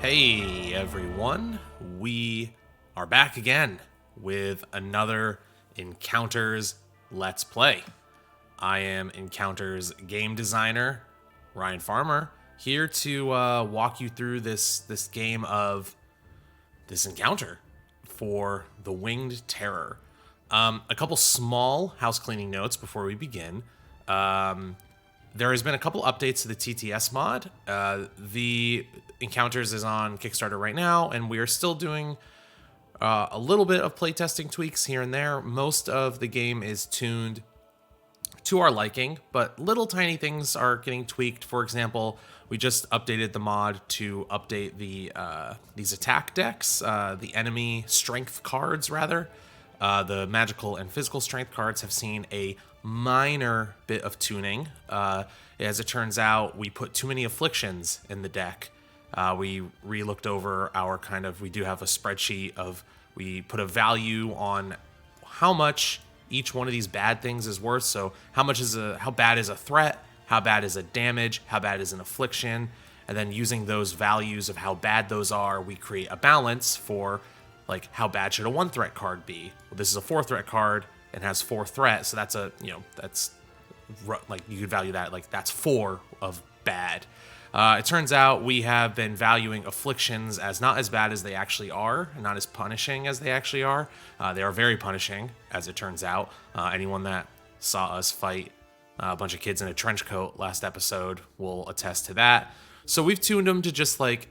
Hey everyone, we are back again with another Encounters Let's Play. I am Encounters game designer Ryan Farmer, here to walk you through this game of this encounter for the Winged Terror. A couple small house cleaning notes before we begin. There has been a couple updates to the TTS mod. The Encounters is on Kickstarter right now, and we are still doing a little bit of playtesting tweaks here and there. Most of the game is tuned to our liking, but little tiny things are getting tweaked. For example, we just updated the mod to update these attack decks, the enemy strength cards rather. The magical and physical strength cards have seen a minor bit of tuning. As it turns out, we put too many afflictions in the deck. We re-looked over we do have a spreadsheet we put a value on how much each one of these bad things is worth. So how bad is a threat, how bad is a damage, how bad is an affliction, and then using those values of how bad those are, we create a balance for like how bad should a 1-threat card be. Well, this is a 4-threat card and has 4 threat, so that's that's like you could value that like that's 4 of bad. It turns out we have been valuing afflictions as not as bad as they actually are, and not as punishing as they actually are. They are very punishing, as it turns out. Anyone that saw us fight a bunch of kids in a trench coat last episode will attest to that. So we've tuned them to just like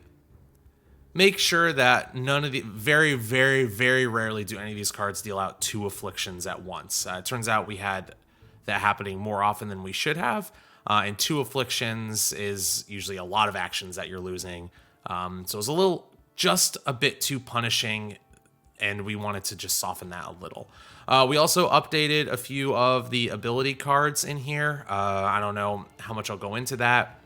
make sure that none of the very, very, very rarely do any of these cards deal out 2 afflictions at once. It turns out we had that happening more often than we should have. And 2 afflictions is usually a lot of actions that you're losing. So it's just a bit too punishing, and we wanted to just soften that a little. We also updated a few of the ability cards in here. I don't know how much I'll go into that,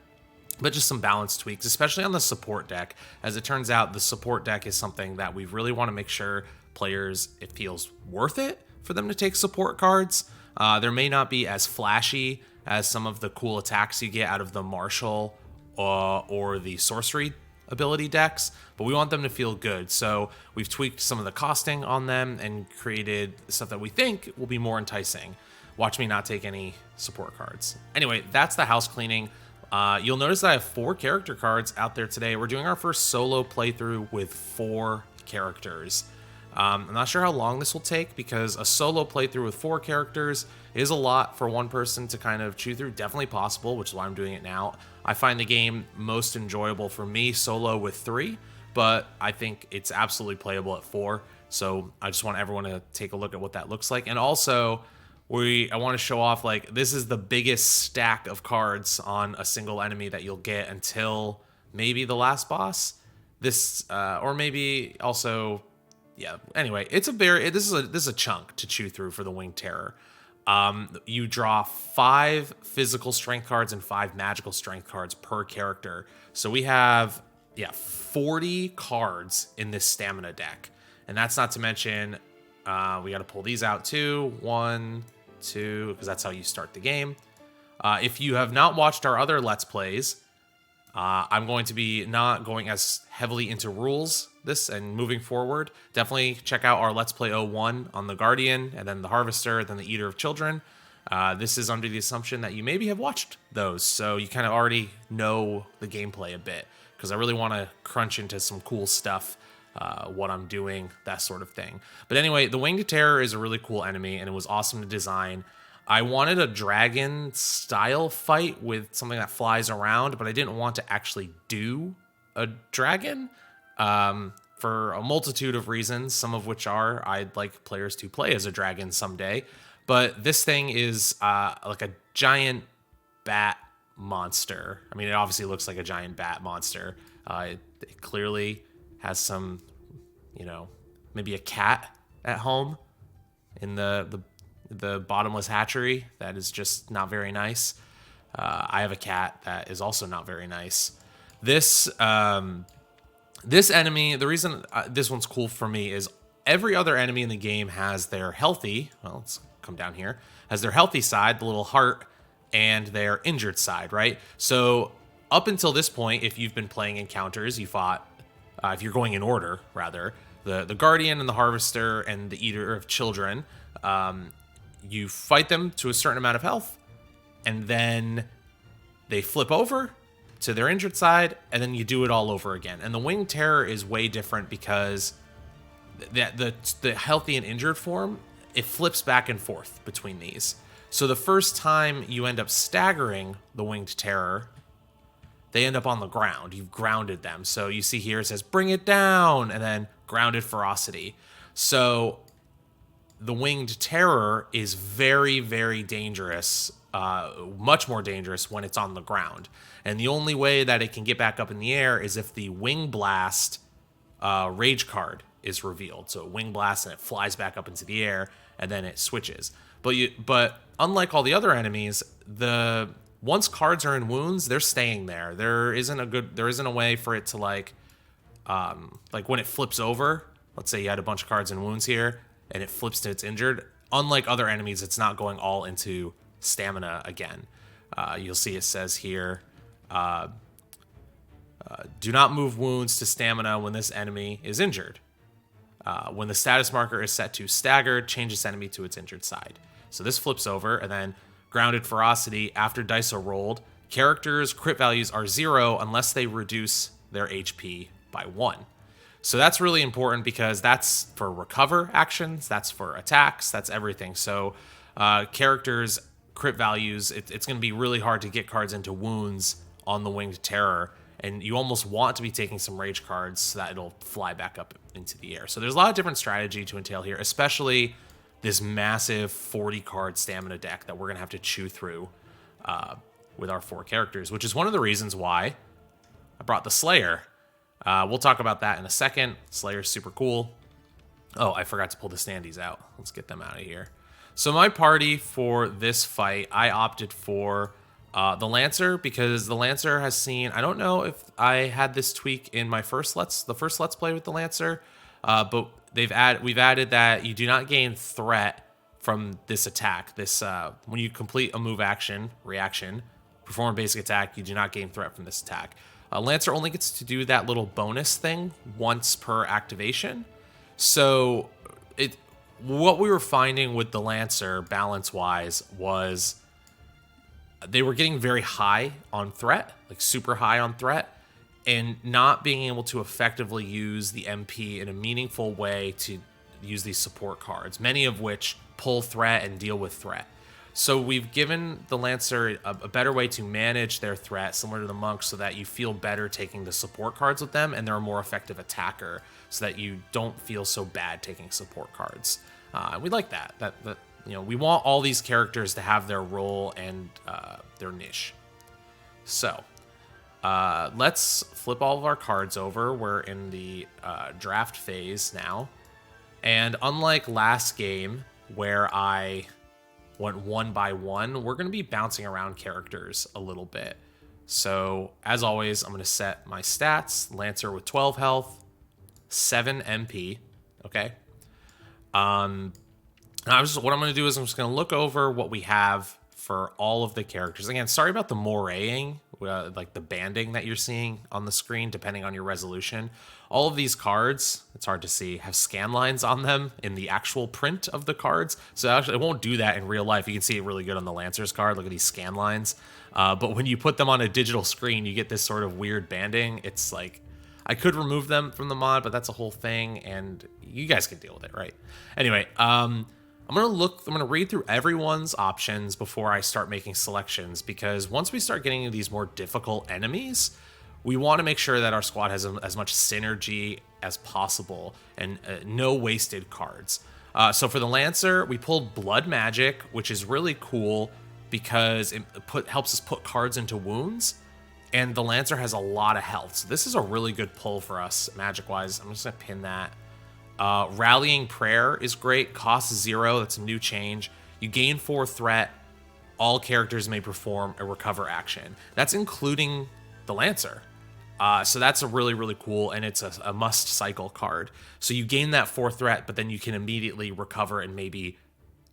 but just some balance tweaks, especially on the support deck. As it turns out, the support deck is something that we really want to make sure it feels worth it for them to take support cards. There may not be as flashy as some of the cool attacks you get out of the martial or the sorcery ability decks, but we want them to feel good. So we've tweaked some of the costing on them and created stuff that we think will be more enticing. Watch me not take any support cards. Anyway, that's the house cleaning. You'll notice that I have 4 character cards out there today. We're doing our first solo playthrough with 4 characters. I'm not sure how long this will take because a solo playthrough with 4 characters is a lot for one person to kind of chew through. Definitely possible, which is why I'm doing it now. I find the game most enjoyable for me solo with 3, but I think it's absolutely playable at 4. So I just want everyone to take a look at what that looks like. And also, I want to show off, like, this is the biggest stack of cards on a single enemy that you'll get until maybe the last boss. Or maybe also... Yeah. Anyway, this is a chunk to chew through for the Winged Terror. You draw 5 physical strength cards and 5 magical strength cards per character. So we have 40 cards in this stamina deck, and that's not to mention we got to pull these out too. 1, 2, because that's how you start the game. If you have not watched our other Let's Plays, I'm going to be not going as heavily into rules and moving forward. Definitely check out our Let's Play 01 on the Guardian, and then the Harvester, then the Eater of Children. This is under the assumption that you maybe have watched those, so you kind of already know the gameplay a bit, because I really want to crunch into some cool stuff, what I'm doing, that sort of thing. But anyway, the Winged Terror is a really cool enemy, and it was awesome to design. I wanted a dragon-style fight with something that flies around, but I didn't want to actually do a dragon for a multitude of reasons, some of which are I'd like players to play as a dragon someday. But this thing is like a giant bat monster. I mean, it obviously looks like a giant bat monster. It clearly has some, maybe a cat at home in the bottomless hatchery that is just not very nice. I have a cat that is also not very nice. This enemy, the reason this one's cool for me is every other enemy in the game has their healthy, let's come down here, has their healthy side, the little heart, and their injured side, right? So up until this point, if you've been playing encounters, you fought if you're going in order, rather, the Guardian and the Harvester and the Eater of Children, you fight them to a certain amount of health, and then they flip over to their injured side, and then you do it all over again. And the Winged Terror is way different because the healthy and injured form, it flips back and forth between these. So the first time you end up staggering the Winged Terror, they end up on the ground. You've grounded them. So you see here it says, bring it down, and then grounded ferocity. So the Winged Terror is very, very dangerous, much more dangerous when it's on the ground. And the only way that it can get back up in the air is if the Wing Blast rage card is revealed. So Wing Blast and it flies back up into the air, and then it switches. But unlike all the other enemies, once cards are in wounds, they're staying there. There isn't a way for it to like when it flips over. Let's say you had a bunch of cards in wounds here, and it flips to its injured. Unlike other enemies, it's not going all into stamina again. You'll see it says here, do not move wounds to stamina when this enemy is injured. When the status marker is set to staggered, change this enemy to its injured side. So this flips over, and then grounded ferocity, after dice are rolled, characters' crit values are 0 unless they reduce their HP by 1. So that's really important because that's for recover actions, that's for attacks, that's everything. So characters' crit values, it's going to be really hard to get cards into wounds on the Winged Terror, and you almost want to be taking some rage cards so that it'll fly back up into the air. So there's a lot of different strategy to entail here, especially this massive 40-card stamina deck that we're going to have to chew through with our 4 characters, which is one of the reasons why I brought the Slayer. We'll talk about that in a second. Slayer's super cool. Oh, I forgot to pull the standees out. Let's get them out of here. So my party for this fight, I opted for the Lancer because the Lancer has seen, I don't know if I had this tweak in my first Let's Play with the Lancer, but we've added that you do not gain threat from this attack. When you complete a move reaction, perform a basic attack, you do not gain threat from this attack. Lancer only gets to do that little bonus thing once per activation. So what we were finding with the Lancer, balance-wise, was they were getting very high on threat, like super high on threat, and not being able to effectively use the MP in a meaningful way to use these support cards, many of which pull threat and deal with threat. So we've given the Lancer a better way to manage their threat, similar to the Monk, so that you feel better taking the support cards with them, and they're a more effective attacker, so that you don't feel so bad taking support cards. We like that. We want all these characters to have their role and their niche. So let's flip all of our cards over. We're in the draft phase now, and unlike last game where I went one by one, we're going to be bouncing around characters a little bit. So as always, I'm going to set my stats. Lancer with 12 health, 7 MP. Okay. What I'm going to do is I'm just going to look over what we have for all of the characters. Again, sorry about the moraying, like the banding that you're seeing on the screen, depending on your resolution. All of these cards, it's hard to see, have scan lines on them in the actual print of the cards. So actually, it won't do that in real life. You can see it really good on the Lancer's card. Look at these scan lines. But when you put them on a digital screen, you get this sort of weird banding. It's like, I could remove them from the mod, but that's a whole thing, and you guys can deal with it, right? Anyway, I'm gonna read through everyone's options before I start making selections, because once we start getting into these more difficult enemies, we want to make sure that our squad has as much synergy as possible and no wasted cards. So for the Lancer, we pulled Blood Magic, which is really cool because it helps us put cards into wounds, and the Lancer has a lot of health. So this is a really good pull for us magic-wise. I'm just gonna pin that. Rallying Prayer is great, costs 0, that's a new change. You gain 4 threat, all characters may perform a recover action. That's including the Lancer. So that's a really, really cool, and it's a must cycle card. So you gain that 4 threat, but then you can immediately recover and maybe,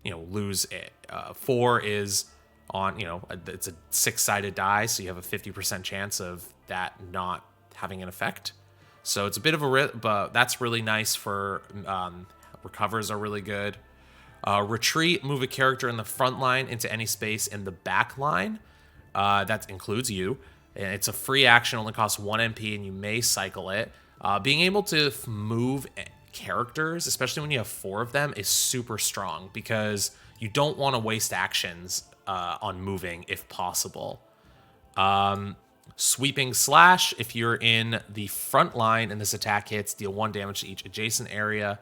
lose it. 4 is on, it's a 6-sided die, so you have a 50% chance of that not having an effect. So it's a bit of a but that's really nice for recovers are really good. Retreat, move a character in the front line into any space in the back line. That includes you. And it's a free action, only costs 1 MP, and you may cycle it. Being able to move characters, especially when you have 4 of them, is super strong because you don't want to waste actions on moving if possible. Sweeping slash, if you're in the front line and this attack hits, deal 1 damage to each adjacent area.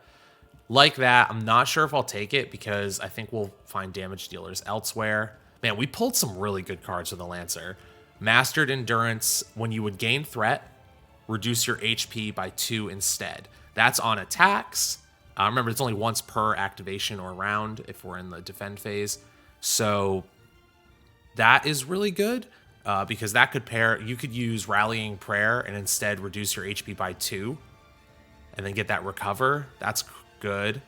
Like that, I'm not sure if I'll take it because I think we'll find damage dealers elsewhere. Man, we pulled some really good cards with the Lancer. Mastered Endurance, when you would gain threat, reduce your HP by 2 instead. That's on attacks. Remember, it's only once per activation or round if we're in the defend phase. So that is really good because that could pair. You could use Rallying Prayer and instead reduce your HP by 2 and then get that recover. That's good.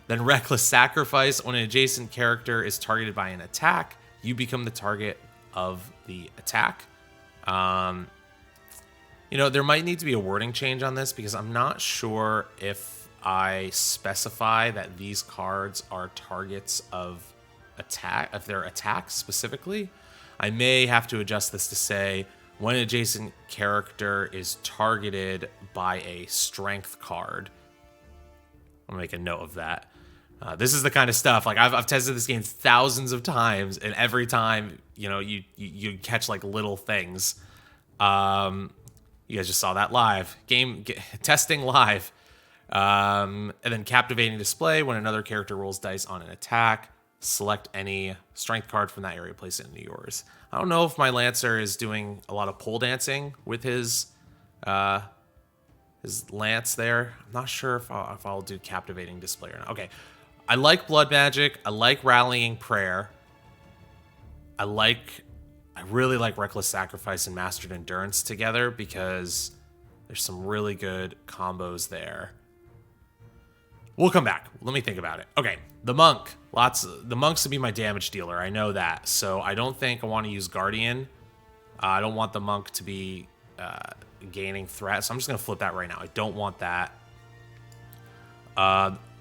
Then Reckless Sacrifice, when an adjacent character is targeted by an attack, you become the target of the attack. You know, there might need to be a wording change on this because I'm not sure if I specify that these cards are targets of attack, if they're attacks specifically. I may have to adjust this to say when an adjacent character is targeted by a strength card. I'm gonna make a note of that. This is the kind of stuff, like I've tested this game thousands of times, and every time, you know, you catch like little things. You guys just saw that live. Testing live. And then Captivating Display, when another character rolls dice on an attack, select any strength card from that area, place it into yours. I don't know if my Lancer is doing a lot of pole dancing with his lance there. I'm not sure if I'll do Captivating Display or not. Okay. I like Blood Magic. I like Rallying Prayer. I really like Reckless Sacrifice and Mastered Endurance together because there's some really good combos there. We'll come back. Let me think about it. Okay, the Monk. The Monk's to be my damage dealer. I know that. So I don't think I want to use Guardian. I don't want the Monk to be gaining threat. So I'm just going to flip that right now. I don't want that.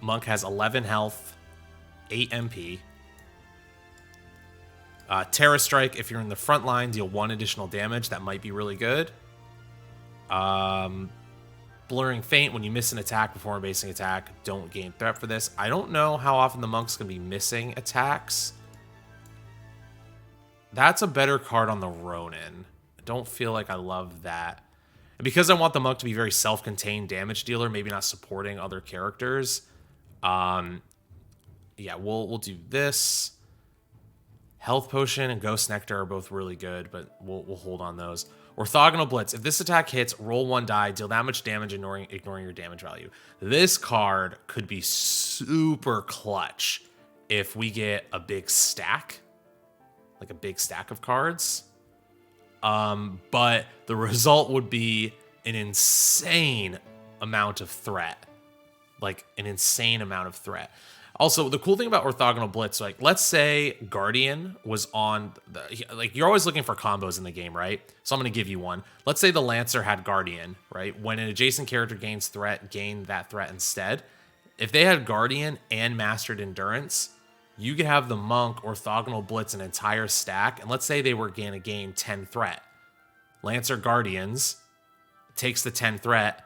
Monk has 11 health, 8 MP. Terra Strike, if you're in the front line, deal 1 additional damage. That might be really good. Blurring Feint, when you miss an attack before a basing attack, don't gain threat for this. I don't know how often the Monk's going to be missing attacks. That's a better card on the Ronin. I don't feel like I love that. And because I want the Monk to be very self-contained damage dealer, maybe not supporting other characters, yeah, we'll do this. Health Potion and Ghost Nectar are both really good, but we'll hold on those. Orthogonal Blitz. If this attack hits, roll 1 die, deal that much damage, ignoring your damage value. This card could be super clutch if we get a big stack, like a big stack of cards. But the result would be an insane amount of threat. Like an insane amount of threat. Also, the cool thing about Orthogonal Blitz, like, let's say Guardian was on like, you're always looking for combos in the game, right? So I'm going to give you one. Let's say the Lancer had Guardian, right? When an adjacent character gains threat, gain that threat instead. If they had Guardian and Mastered Endurance, you could have the Monk Orthogonal Blitz an entire stack, and let's say they were going to gain 10 threat. Lancer Guardians takes the 10 threat.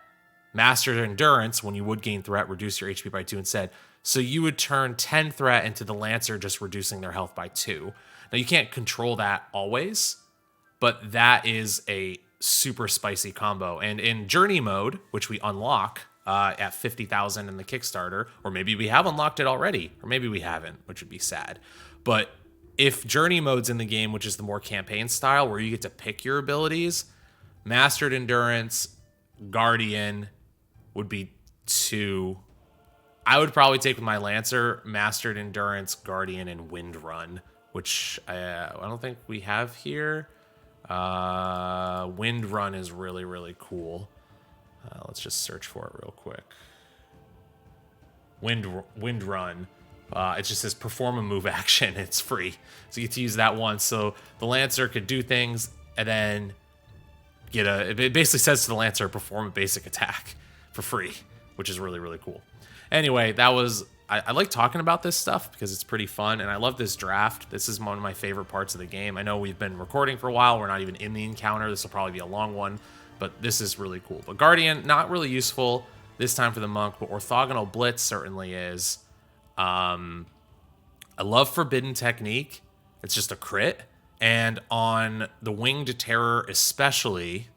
Mastered Endurance, when you would gain threat, reduce your HP by 2 instead. So you would turn 10 threat into the Lancer just reducing their health by 2. Now, you can't control that always, but that is a super spicy combo. And in Journey mode, which we unlock at 50,000 in the Kickstarter, or maybe we have unlocked it already, or maybe we haven't, which would be sad. But if Journey mode's in the game, which is the more campaign style, where you get to pick your abilities, Mastered Endurance, Guardian would be 2. I would probably take with my Lancer, Mastered Endurance, Guardian, and Wind Run, which I don't think we have here. Wind Run is really, really cool. Let's just search for it real quick. Wind Run. It just says perform a move action. It's free. So you get to use that once. So the Lancer could do things, and then it basically says to the Lancer, perform a basic attack for free, which is really, really cool. Anyway, I like talking about this stuff because it's pretty fun, and I love this draft. This is one of my favorite parts of the game. I know we've been recording for a while. We're not even in the encounter. This will probably be a long one, but this is really cool. But Guardian, not really useful this time for the Monk, but Orthogonal Blitz certainly is. I love Forbidden Technique. It's just a crit. And on the Winged Terror especially,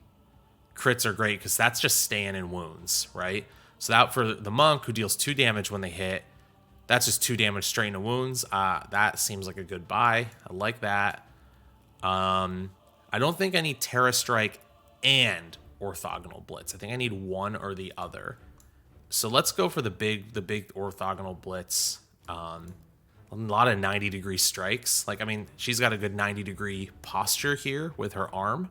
crits are great because that's just staying in wounds, right? So that for the Monk, who deals 2 damage when they hit, that's just 2 damage straight into wounds. That seems like a good buy. I like that. I don't think I need Terra Strike and Orthogonal Blitz. I think I need one or the other. So let's go for the big Orthogonal Blitz. A lot of 90-degree strikes. Like, I mean, she's got a good 90-degree posture here with her arm.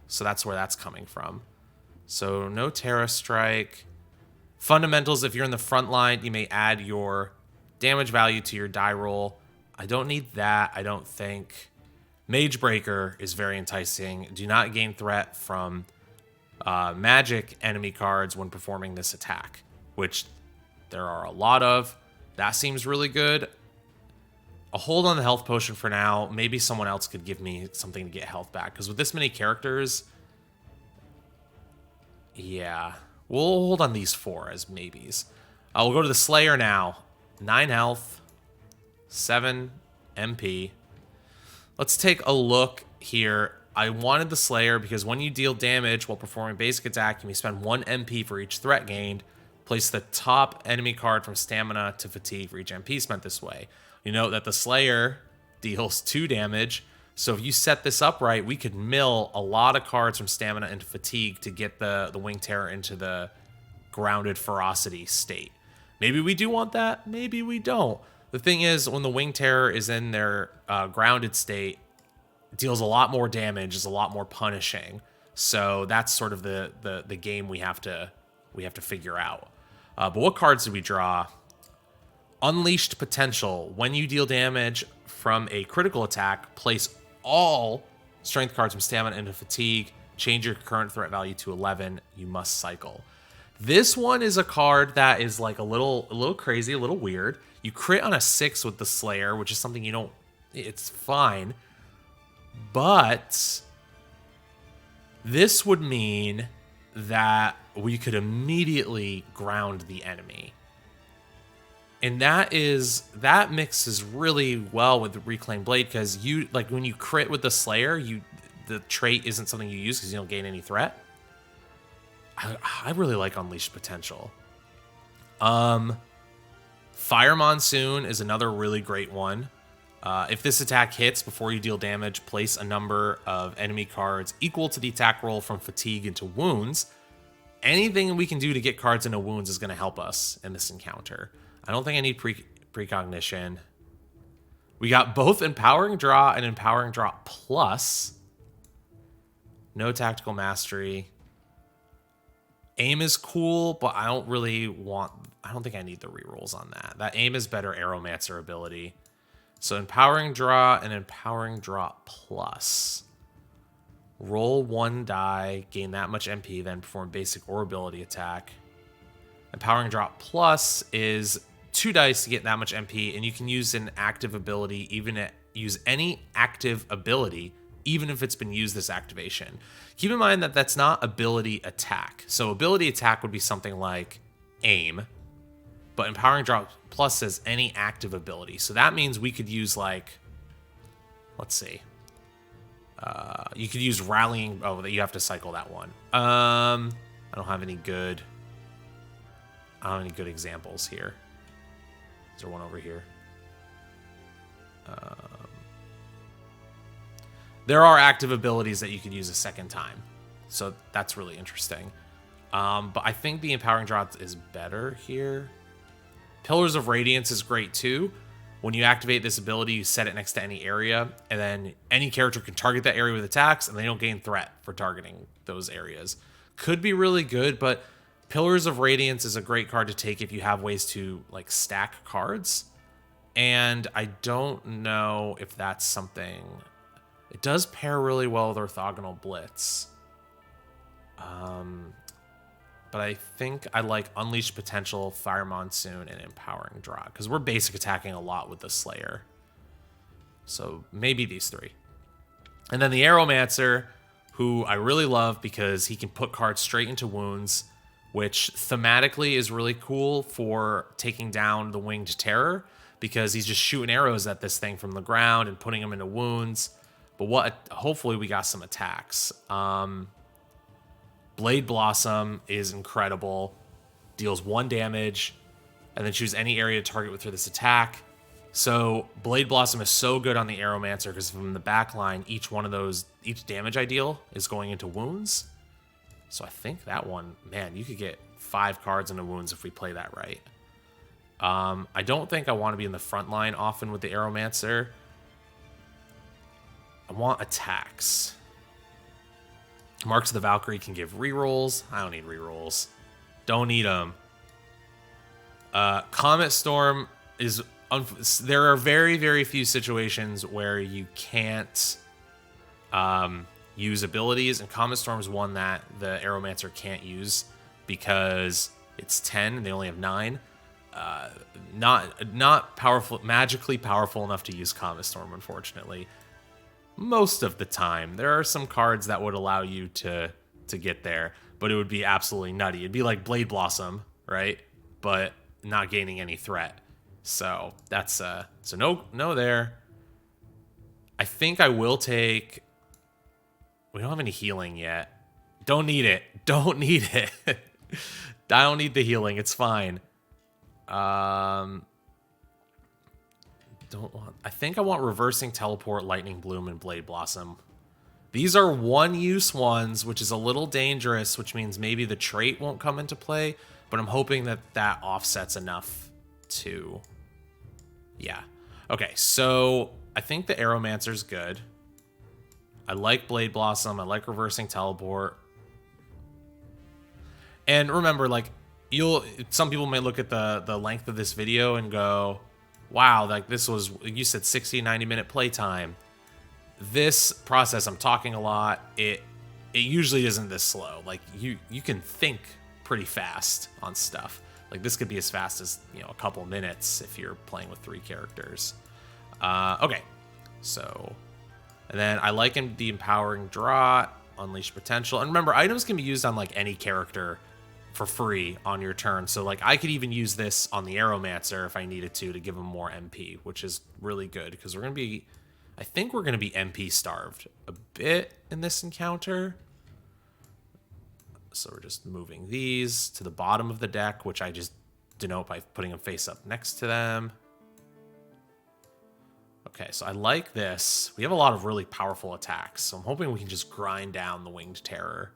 So that's where that's coming from. So no Terra Strike. Fundamentals, if you're in the front line, you may add your damage value to your die roll. I don't need that, I don't think. Mage Breaker is very enticing. Do not gain threat from magic enemy cards when performing this attack, which there are a lot of. That seems really good. I'll hold on the health potion for now. Maybe someone else could give me something to get health back. Because with this many characters, yeah. We'll hold on these 4 as maybes. We'll go to the Slayer now. 9 health. 7 MP. Let's take a look here. I wanted the Slayer because when you deal damage while performing basic attack, you may spend 1 MP for each threat gained. Place the top enemy card from stamina to fatigue for each MP spent this way. You note that the Slayer deals 2 damage, so if you set this up right, we could mill a lot of cards from stamina into fatigue to get the Winged Terror into the grounded ferocity state. Maybe we do want that, maybe we don't. The thing is, when the Winged Terror is in their grounded state, it deals a lot more damage, is a lot more punishing. So that's sort of the game we have to figure out. But what cards did we draw? Unleashed Potential. When you deal damage from a critical attack, place all strength cards from stamina into fatigue. Change your current threat value to 11. You must cycle. This one is a card that is like a little crazy, a little weird. You crit on a 6 with the Slayer, which is something you don't... It's fine. But this would mean that we could immediately ground the enemy. And that mixes really well with the Reclaimed Blade, because you, like, when you crit with the Slayer, the trait isn't something you use because you don't gain any threat. I really like Unleashed Potential. Fire Monsoon is another really great one. If this attack hits before you deal damage, place a number of enemy cards equal to the attack roll from fatigue into wounds. Anything we can do to get cards into wounds is going to help us in this encounter. I don't think I need precognition. We got both Empowering Draw and Empowering Draw Plus. No Tactical Mastery. Aim is cool, but I don't think I need the rerolls on that. That aim is better Aeromancer ability. So Empowering Draw and Empowering Draw Plus. Roll 1 die, gain that much MP, then perform basic or ability attack. Empowering Draw Plus is 2 dice to get that much MP, and you can use an active ability, use any active ability, even if it's been used this activation. Keep in mind that that's not ability attack. So ability attack would be something like aim, but Empowering Draw Plus says any active ability. So that means we could use, like, let's see. You could use Rallying. Oh, you have to cycle that one. I don't have any good examples here. Is there one over here? There are active abilities that you could use a second time. So that's really interesting. But I think the Empowering Draw is better here. Pillars of Radiance is great too. When you activate this ability, you set it next to any area, and then any character can target that area with attacks, and they don't gain threat for targeting those areas. Could be really good, but Pillars of Radiance is a great card to take if you have ways to, like, stack cards. And I don't know if that's something... It does pair really well with Orthogonal Blitz. but I think I like Unleash Potential, Fire Monsoon, and Empowering Draw, because we're basic attacking a lot with the Slayer. So maybe these three. And then the Aeromancer, who I really love because he can put cards straight into wounds, which thematically is really cool for taking down the Winged Terror, because he's just shooting arrows at this thing from the ground and putting them into wounds. But hopefully we got some attacks. Blade Blossom is incredible. Deals 1 damage, and then choose any area to target with for this attack. So Blade Blossom is so good on the Aeromancer because from the back line, each damage I deal is going into wounds. So I think that one, man, you could get 5 cards into wounds if we play that right. I don't think I want to be in the front line often with the Aeromancer. I want attacks. Marks of the Valkyrie can give rerolls. I don't need rerolls. Don't need them. Comet Storm is... there are very, very few situations where you can't use abilities, and Comet Storm is one that the Aeromancer can't use because it's 10 and they only have 9. Not powerful, magically powerful enough to use Comet Storm, unfortunately. Most of the time, there are some cards that would allow you to get there, but it would be absolutely nutty. It'd be like Blade Blossom, right? But not gaining any threat. So that's so no there. I think I will take. We don't have any healing yet. Don't need it. Don't need it. I don't need the healing. It's fine. I think I want Reversing Teleport, Lightning Bloom, and Blade Blossom. These are one-use ones, which is a little dangerous, which means maybe the trait won't come into play, but I'm hoping that offsets enough to... Yeah. Okay, so I think the Aeromancer's good. I like Blade Blossom. I like Reversing Teleport. And remember, like, some people may look at the length of this video and go, wow, like this was, you said 60, 90-minute playtime. This process, I'm talking a lot. It usually isn't this slow. Like you can think pretty fast on stuff. Like this could be as fast as, a couple minutes if you're playing with 3 characters. Okay, so, and then I like the Empowering Draw, Unleash Potential. And remember, items can be used on like any character for free on your turn. So like I could even use this on the Aeromancer if I needed to give him more MP, which is really good because I think we're going to be MP starved a bit in this encounter. So we're just moving these to the bottom of the deck, which I just denote by putting them face up next to them. Okay, so I like this. We have a lot of really powerful attacks, so I'm hoping we can just grind down the Winged Terror.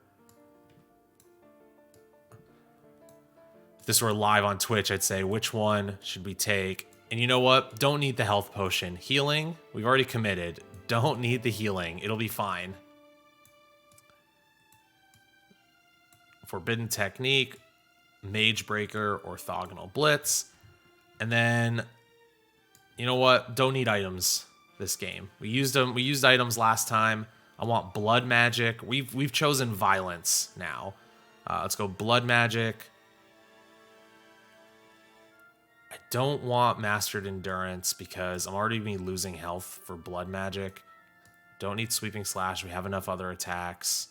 If this were live on Twitch, I'd say, which one should we take? And you know what? Don't need the health potion. Healing, we've already committed. Don't need the healing. It'll be fine. Forbidden Technique, Mage Breaker, Orthogonal Blitz. And then, you know what? Don't need items this game. We used them. We used items last time. I want Blood Magic. We've chosen Violence now. Let's go Blood Magic. I don't want Mastered Endurance because I'm already going to be losing health for Blood Magic. Don't need Sweeping Slash. We have enough other attacks.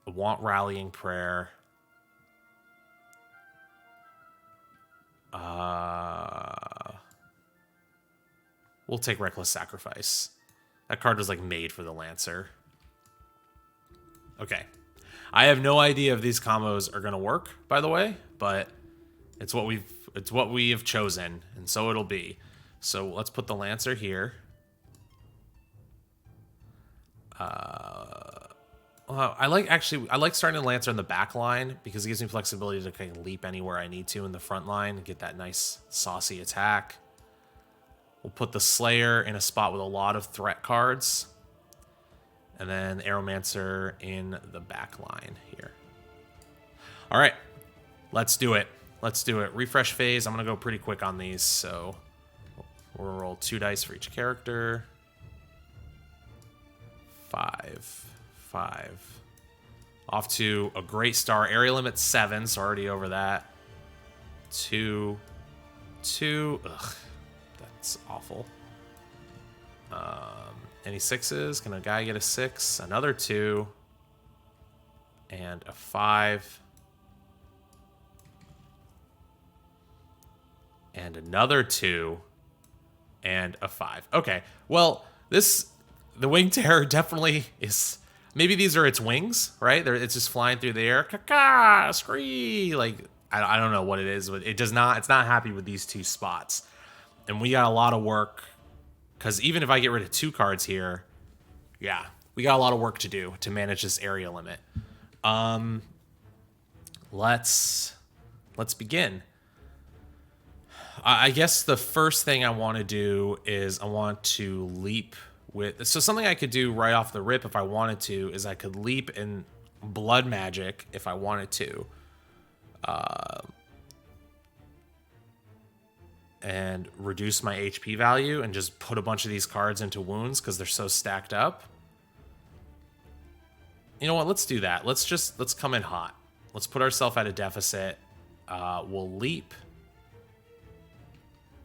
I want Rallying Prayer. We'll take Reckless Sacrifice. That card was like made for the Lancer. Okay. I have no idea if these combos are going to work, by the way, but it's what we have chosen, and so it'll be. So let's put the Lancer here. I like starting the Lancer in the back line because it gives me flexibility to kind of leap anywhere I need to in the front line and get that nice saucy attack. We'll put the Slayer in a spot with a lot of threat cards. And then Aeromancer in the back line here. All right, let's do it. Let's do it. Refresh phase. I'm going to go pretty quick on these. So we'll roll 2 dice for each character. 5. Off to a great start. Area limit 7, so already over that. 2, 2. Ugh, that's awful. Any 6s? Can a guy get a 6? Another 2. And a 5. And another 2. And a 5. Okay, well, the Wing Terror definitely is... Maybe these are its wings, right? It's just flying through the air. Caca, scree! Like, I don't know what it is, but it's not happy with these 2 spots. And we got a lot of work, because even if I get rid of 2 cards here, yeah, we got a lot of work to do to manage this area limit. Let's begin. I guess the first thing I want to do is I want to leap with... So something I could do right off the rip if I wanted to is I could leap in Blood Magic if I wanted to. And reduce my HP value and just put a bunch of these cards into wounds because they're so stacked up. You know what? Let's do that. Let's come in hot. Let's put ourselves at a deficit. We'll leap.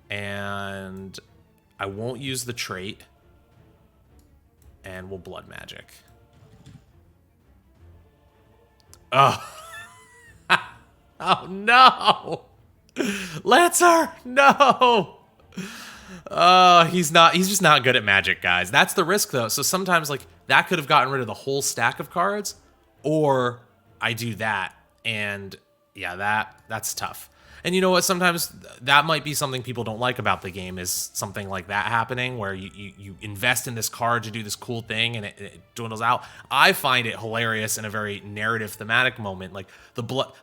And I won't use the trait. And we'll Blood Magic. Oh. Oh, no. Lancer, no. He's just not good at magic, guys. That's the risk, though. So sometimes, like, that could have gotten rid of the whole stack of cards, or I do that, and yeah, that's tough. And you know what? Sometimes that might be something people don't like about the game, is something like that happening, where you invest in this card to do this cool thing and it dwindles out. I find it hilarious in a very narrative thematic moment. Like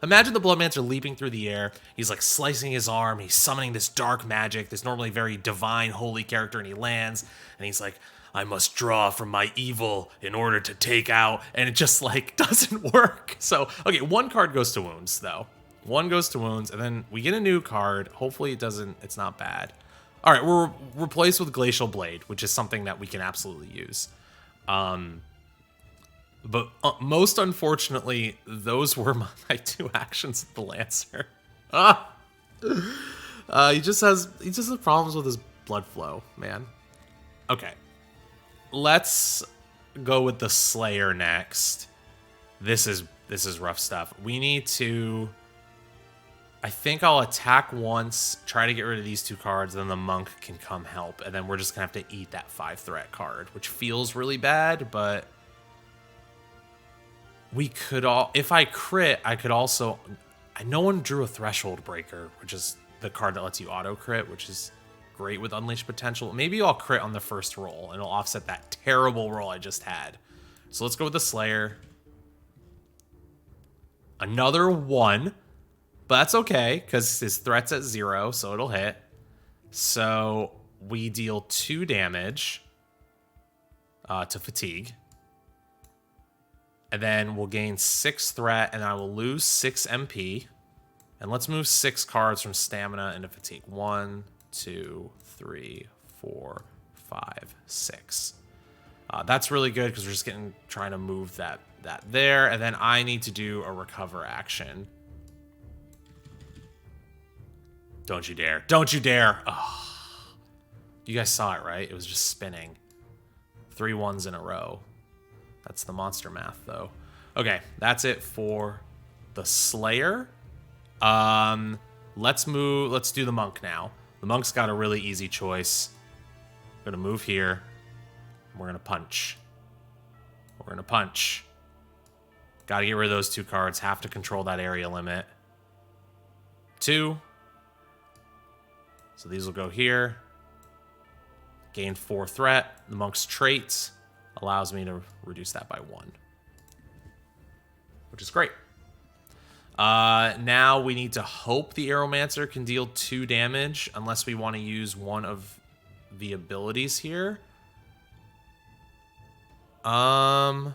imagine the Bloodmancer leaping through the air. He's like slicing his arm. He's summoning this dark magic, this normally very divine, holy character, and he lands and he's like, I must draw from my evil in order to take out, and it just like doesn't work. So, okay, 1 card goes to wounds though. 1 goes to wounds, and then we get a new card. Hopefully it's not bad. All right, we're replaced with Glacial Blade, which is something that we can absolutely use. But most unfortunately, those were my 2 actions with the Lancer. He just has problems with his blood flow, man. Okay. Let's go with the Slayer next. This is rough stuff. We need to... I think I'll attack once, try to get rid of these 2 cards, then the Monk can come help, and then we're just going to have to eat that 5-threat card, which feels really bad, but we could all... If I crit, I could also... No one drew a Threshold Breaker, which is the card that lets you auto-crit, which is great with Unleashed Potential. Maybe I'll crit on the first roll, and it'll offset that terrible roll I just had. So let's go with the Slayer. Another 1. But that's okay, because his threat's at 0, so it'll hit. So we deal 2 damage to Fatigue. And then we'll gain 6 threat, and I will lose 6 MP. And let's move 6 cards from Stamina into Fatigue. 1, 2, 3, 4, 5, 6. That's really good, because we're just trying to move that there. And then I need to do a Recover action. Don't you dare. Don't you dare. Oh. You guys saw it, right? It was just spinning. 3 1s in a row. That's the monster math, though. Okay, that's it for the Slayer. Let's do the Monk now. The Monk's got a really easy choice. We're going to move here. We're going to punch. We're going to punch. Got to get rid of those 2 cards. Have to control that area limit. 2. So these will go here. Gain 4 threat. The Monk's trait allows me to reduce that by 1. Which is great. Now we need to hope the Aeromancer can deal 2 damage unless we want to use one of the abilities here. I'd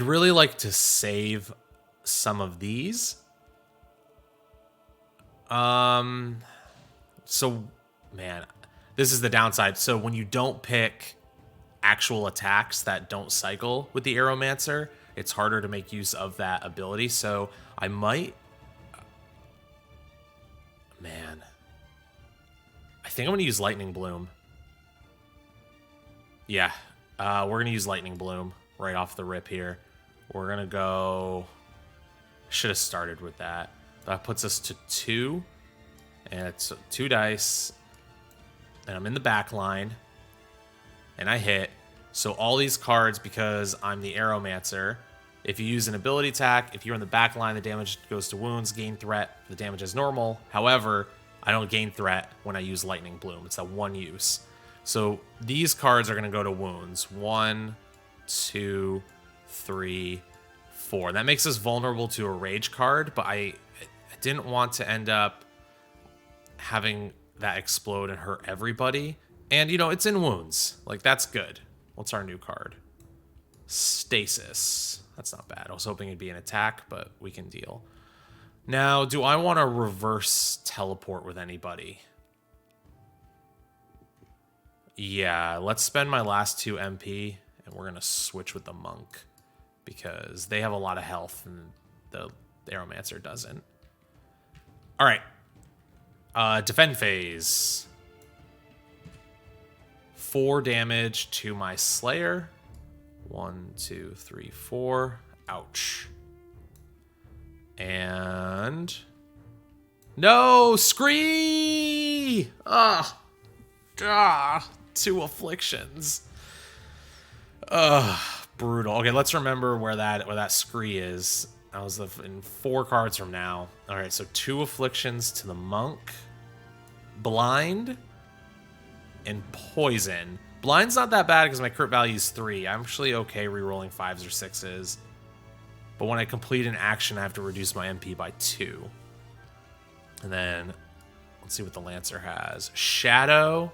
really like to save some of these. So, man, this is the downside. So when you don't pick actual attacks that don't cycle with the Aeromancer, it's harder to make use of that ability. So I might... Man. I think I'm going to use Lightning Bloom. Yeah, we're going to use Lightning Bloom right off the rip here. We're going to go... Should have started with that. That puts us to 2. And it's 2 dice. And I'm in the back line. And I hit. So all these cards, because I'm the Aeromancer, if you use an ability attack, if you're in the back line, the damage goes to wounds, gain threat, the damage is normal. However, I don't gain threat when I use Lightning Bloom. It's a 1 use. So these cards are going to go to wounds. 1, 2, 3, 4. That makes us vulnerable to a rage card, but I didn't want to end up having that explode and hurt everybody. And, you know, it's in wounds. Like, that's good. What's our new card? Stasis. That's not bad. I was hoping it'd be an attack, but we can deal. Now, do I want to reverse teleport with anybody? Yeah, let's spend my last 2 MP, and we're going to switch with the Monk, because they have a lot of health, and the Aeromancer doesn't. All right. Defend phase. 4 damage to my Slayer. 1, 2, 3, 4. Ouch. And... No! Scree! Ugh. 2 afflictions. Ugh. Brutal. Okay, let's remember where that Scree is. I was in 4 cards from now. All right, so 2 afflictions to the Monk. Blind. And Poison. Blind's not that bad because my crit value is 3. I'm actually okay rerolling 5s or 6s. But when I complete an action, I have to reduce my MP by 2. And then, let's see what the Lancer has. Shadow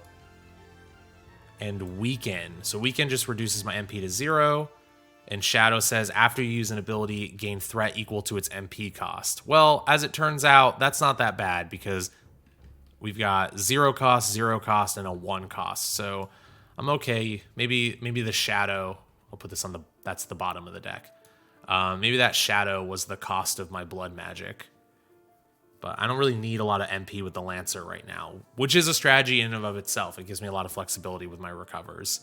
and Weaken. So Weaken just reduces my MP to 0. And Shadow says, after you use an ability, gain threat equal to its MP cost. Well, as it turns out, that's not that bad because we've got 0 cost, and a 1 cost. So I'm okay. Maybe the Shadow, I'll put this on that's the bottom of the deck. Maybe that Shadow was the cost of my blood magic. But I don't really need a lot of MP with the Lancer right now, which is a strategy in and of itself. It gives me a lot of flexibility with my recovers.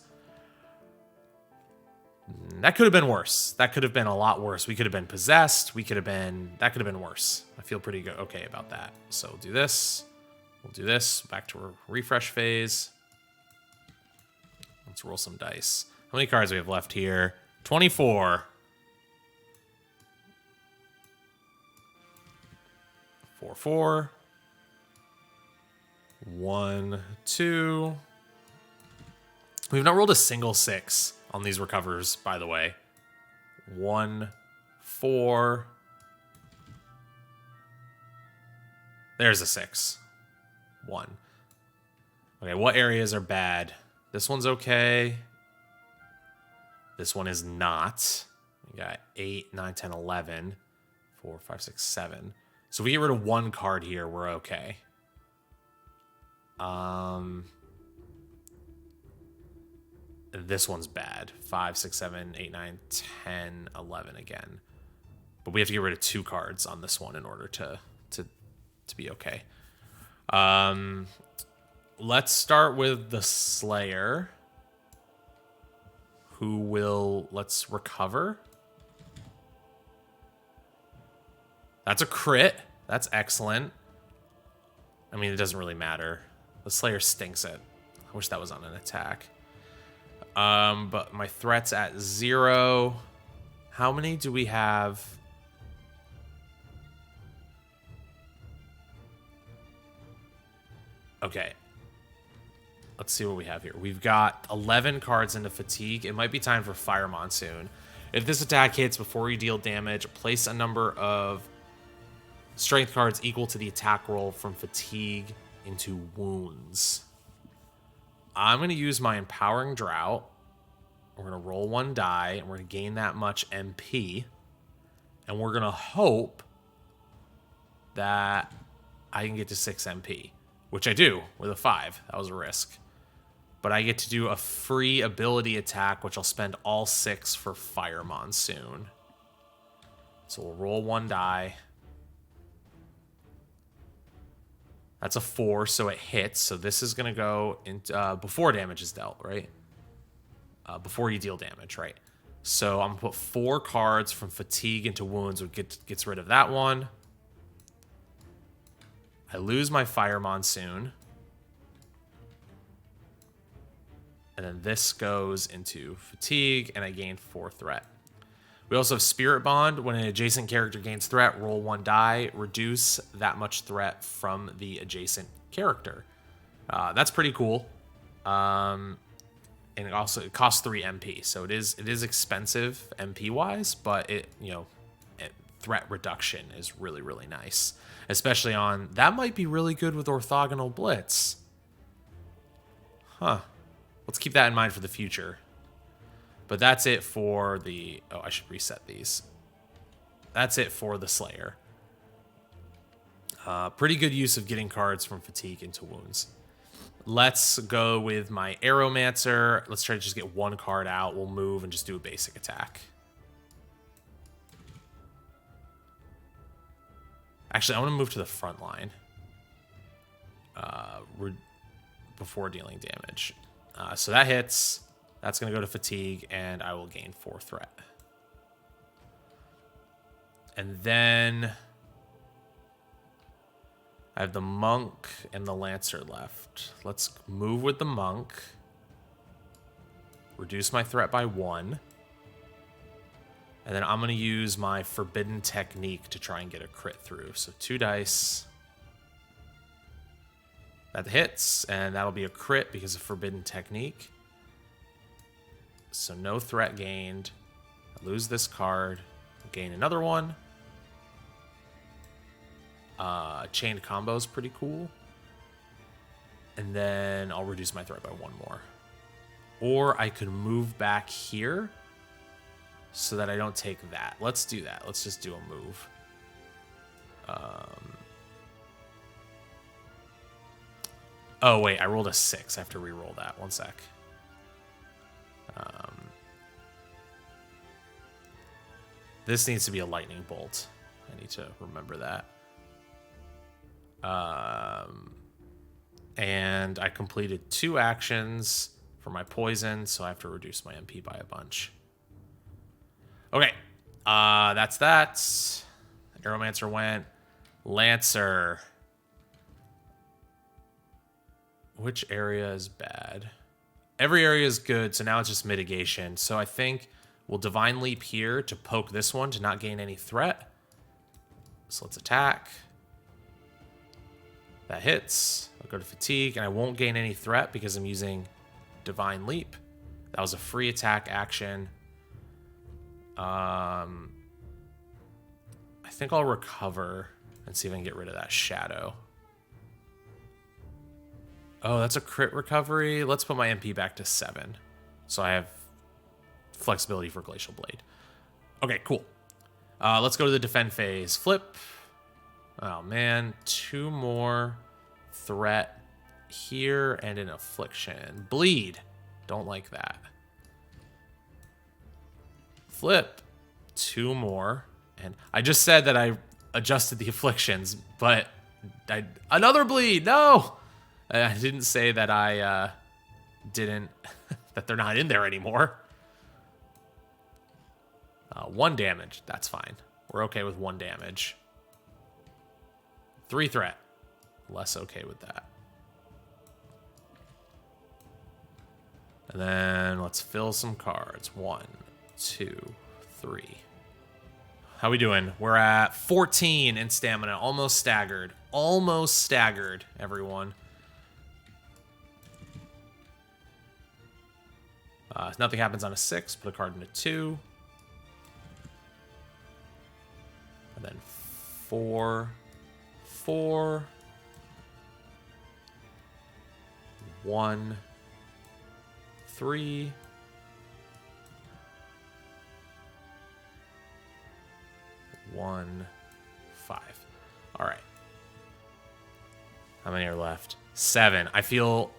That could have been worse. That could have been a lot worse. We could have been possessed. That could have been worse. I feel pretty good, okay about that. So we'll do this. We'll do this. Back to a refresh phase. Let's roll some dice. How many cards do we have left here? 24. 4, 4. 1, 2. We've not rolled a single 6 on these recovers, by the way. 1, 4. There's a 6. 1. Okay, what areas are bad? This one's okay. This one is not. We got 8, 9, 10, 11. 4, 5, 6, 7. So if we get rid of 1 card here, we're okay. This one's bad. 5, 6, 7, 8, 9, 10, 11 again. But we have to get rid of 2 cards on this one in order to be okay. Let's start with the Slayer, who will... Let's recover. That's a crit. That's excellent. I mean, it doesn't really matter. The Slayer stinks it. I wish that was on an attack. But my threat's at 0. How many do we have? Okay. Let's see what we have here. We've got 11 cards into Fatigue. It might be time for Fire Monsoon. If this attack hits before you deal damage, place a number of strength cards equal to the attack roll from Fatigue into Wounds. I'm going to use my Empowering Drought. We're going to roll 1 die, and we're going to gain that much MP. And we're going to hope that I can get to 6 MP, which I do with a 5. That was a risk. But I get to do a free ability attack, which I'll spend all 6 for Fire Monsoon. So we'll roll 1 die. That's a 4, so it hits. So this is going to go into before damage is dealt, right? Before you deal damage, right? So I'm going to put 4 cards from fatigue into wounds, which gets rid of that one. I lose my Fire Monsoon. And then this goes into fatigue, and I gain 4 threat. We also have Spirit Bond. When an adjacent character gains threat, roll 1 die, reduce that much threat from the adjacent character. That's pretty cool. And it costs 3 MP, so it is expensive MP wise, but threat reduction is really, really nice, especially on that might be really good with orthogonal blitz. Huh. Let's keep that in mind for the future. But that's it for the... Oh, I should reset these. That's it for the Slayer. Pretty good use of getting cards from fatigue into wounds. Let's go with my Aeromancer. Let's try to just get 1 card out. We'll move and just do a basic attack. Actually, I want to move to the front line. Before dealing damage. So that hits. That's going to go to fatigue, and I will gain 4 threat. And then I have the Monk and the Lancer left. Let's move with the Monk. Reduce my threat by 1. And then I'm going to use my Forbidden Technique to try and get a crit through. So 2 dice. That hits, and that'll be a crit because of Forbidden Technique. So no threat gained. I lose this card. Gain another one. Chained combo is pretty cool. And then I'll reduce my threat by 1 more. Or I could move back here so that I don't take that. Let's do that. Let's just do a move. Oh, wait. I rolled a 6. I have to re-roll that. 1 sec. This needs to be a lightning bolt. I need to remember that. And I completed 2 actions for my poison, so I have to reduce my MP by a bunch. Okay, that's that. Aeromancer went. Lancer. Which area is bad? Every area is good, so now it's just mitigation. So I think we'll Divine Leap here to poke this one to not gain any threat. So let's attack. That hits. I'll go to fatigue, and I won't gain any threat because I'm using Divine Leap. That was a free attack action. I think I'll recover and see if I can get rid of that shadow. Oh, that's a crit recovery. Let's put my MP back to 7. So I have flexibility for Glacial Blade. Okay, cool. Let's go to the defend phase. Flip. Oh, man. 2 more threat here and an affliction. Bleed. Don't like that. Flip. 2 more. And I just said that I adjusted the afflictions, but another bleed. No! I didn't say that I didn't, that they're not in there anymore. 1 damage, that's fine. We're okay with 1 damage. 3 threat, less okay with that. And then let's fill some cards. 1, 2, 3. How we doing? We're at 14 in stamina, almost staggered. Almost staggered, everyone. If nothing happens on a 6, put a card into 2. And then 4, 4, 1, 3, 1, 5. All right. How many are left? 7. I feel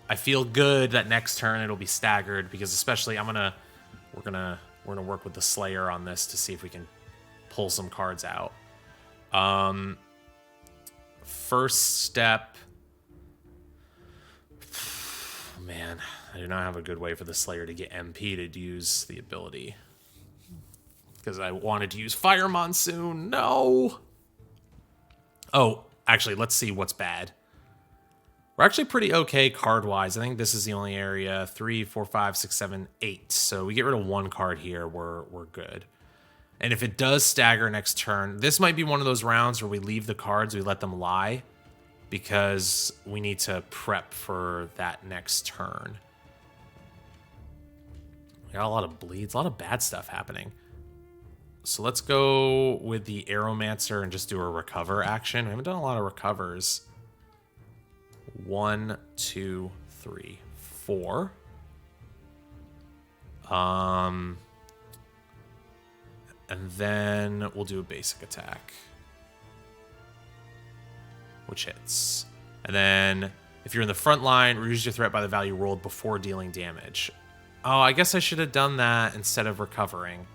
good that next turn it'll be staggered because especially we're gonna work with the Slayer on this to see if we can pull some cards out. First step. Man, I do not have a good way for the Slayer to get MP to use the ability. Because I wanted to use Fire Monsoon. No! Oh, actually, let's see what's bad. We're actually pretty okay card-wise. I think this is the only area. 3, 4, 5, 6, 7, 8. So we get rid of one card here. We're good. And if it does stagger next turn, this might be one of those rounds where we leave the cards, we let them lie, because we need to prep for that next turn. We got a lot of bleeds, a lot of bad stuff happening. So let's go with the Aeromancer and just do a recover action. We haven't done a lot of recovers. 1, 2, 3, 4. And then we'll do a basic attack, which hits. And then if you're in the front line, reduce your threat by the value rolled before dealing damage. Oh, I guess I should have done that instead of recovering.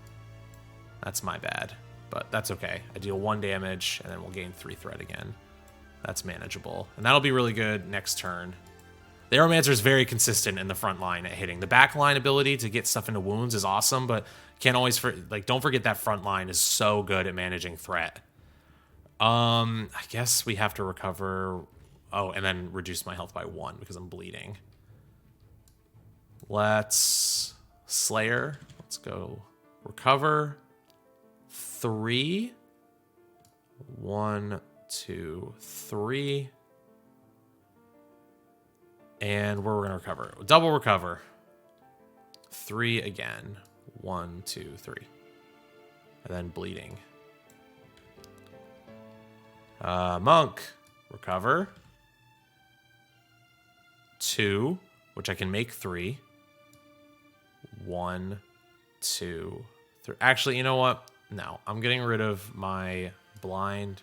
That's my bad, but that's okay. I deal 1 damage, and then we'll gain 3 threat again. That's manageable, and that'll be really good next turn. The Aeromancer is very consistent in the front line at hitting. The back line ability to get stuff into wounds is awesome, but can't always, don't forget that front line is so good at managing threat. I guess we have to recover. Oh, and then reduce my health by 1 because I'm bleeding. Let's Slayer. Let's go recover. 3. 1, 2, 3. And we're going to recover. Double recover. 3 again. 1, 2, 3. And then bleeding. Monk. Recover. 2, which I can make 3. 1, 2, 3. Actually, you know what? No, I'm getting rid of my blind.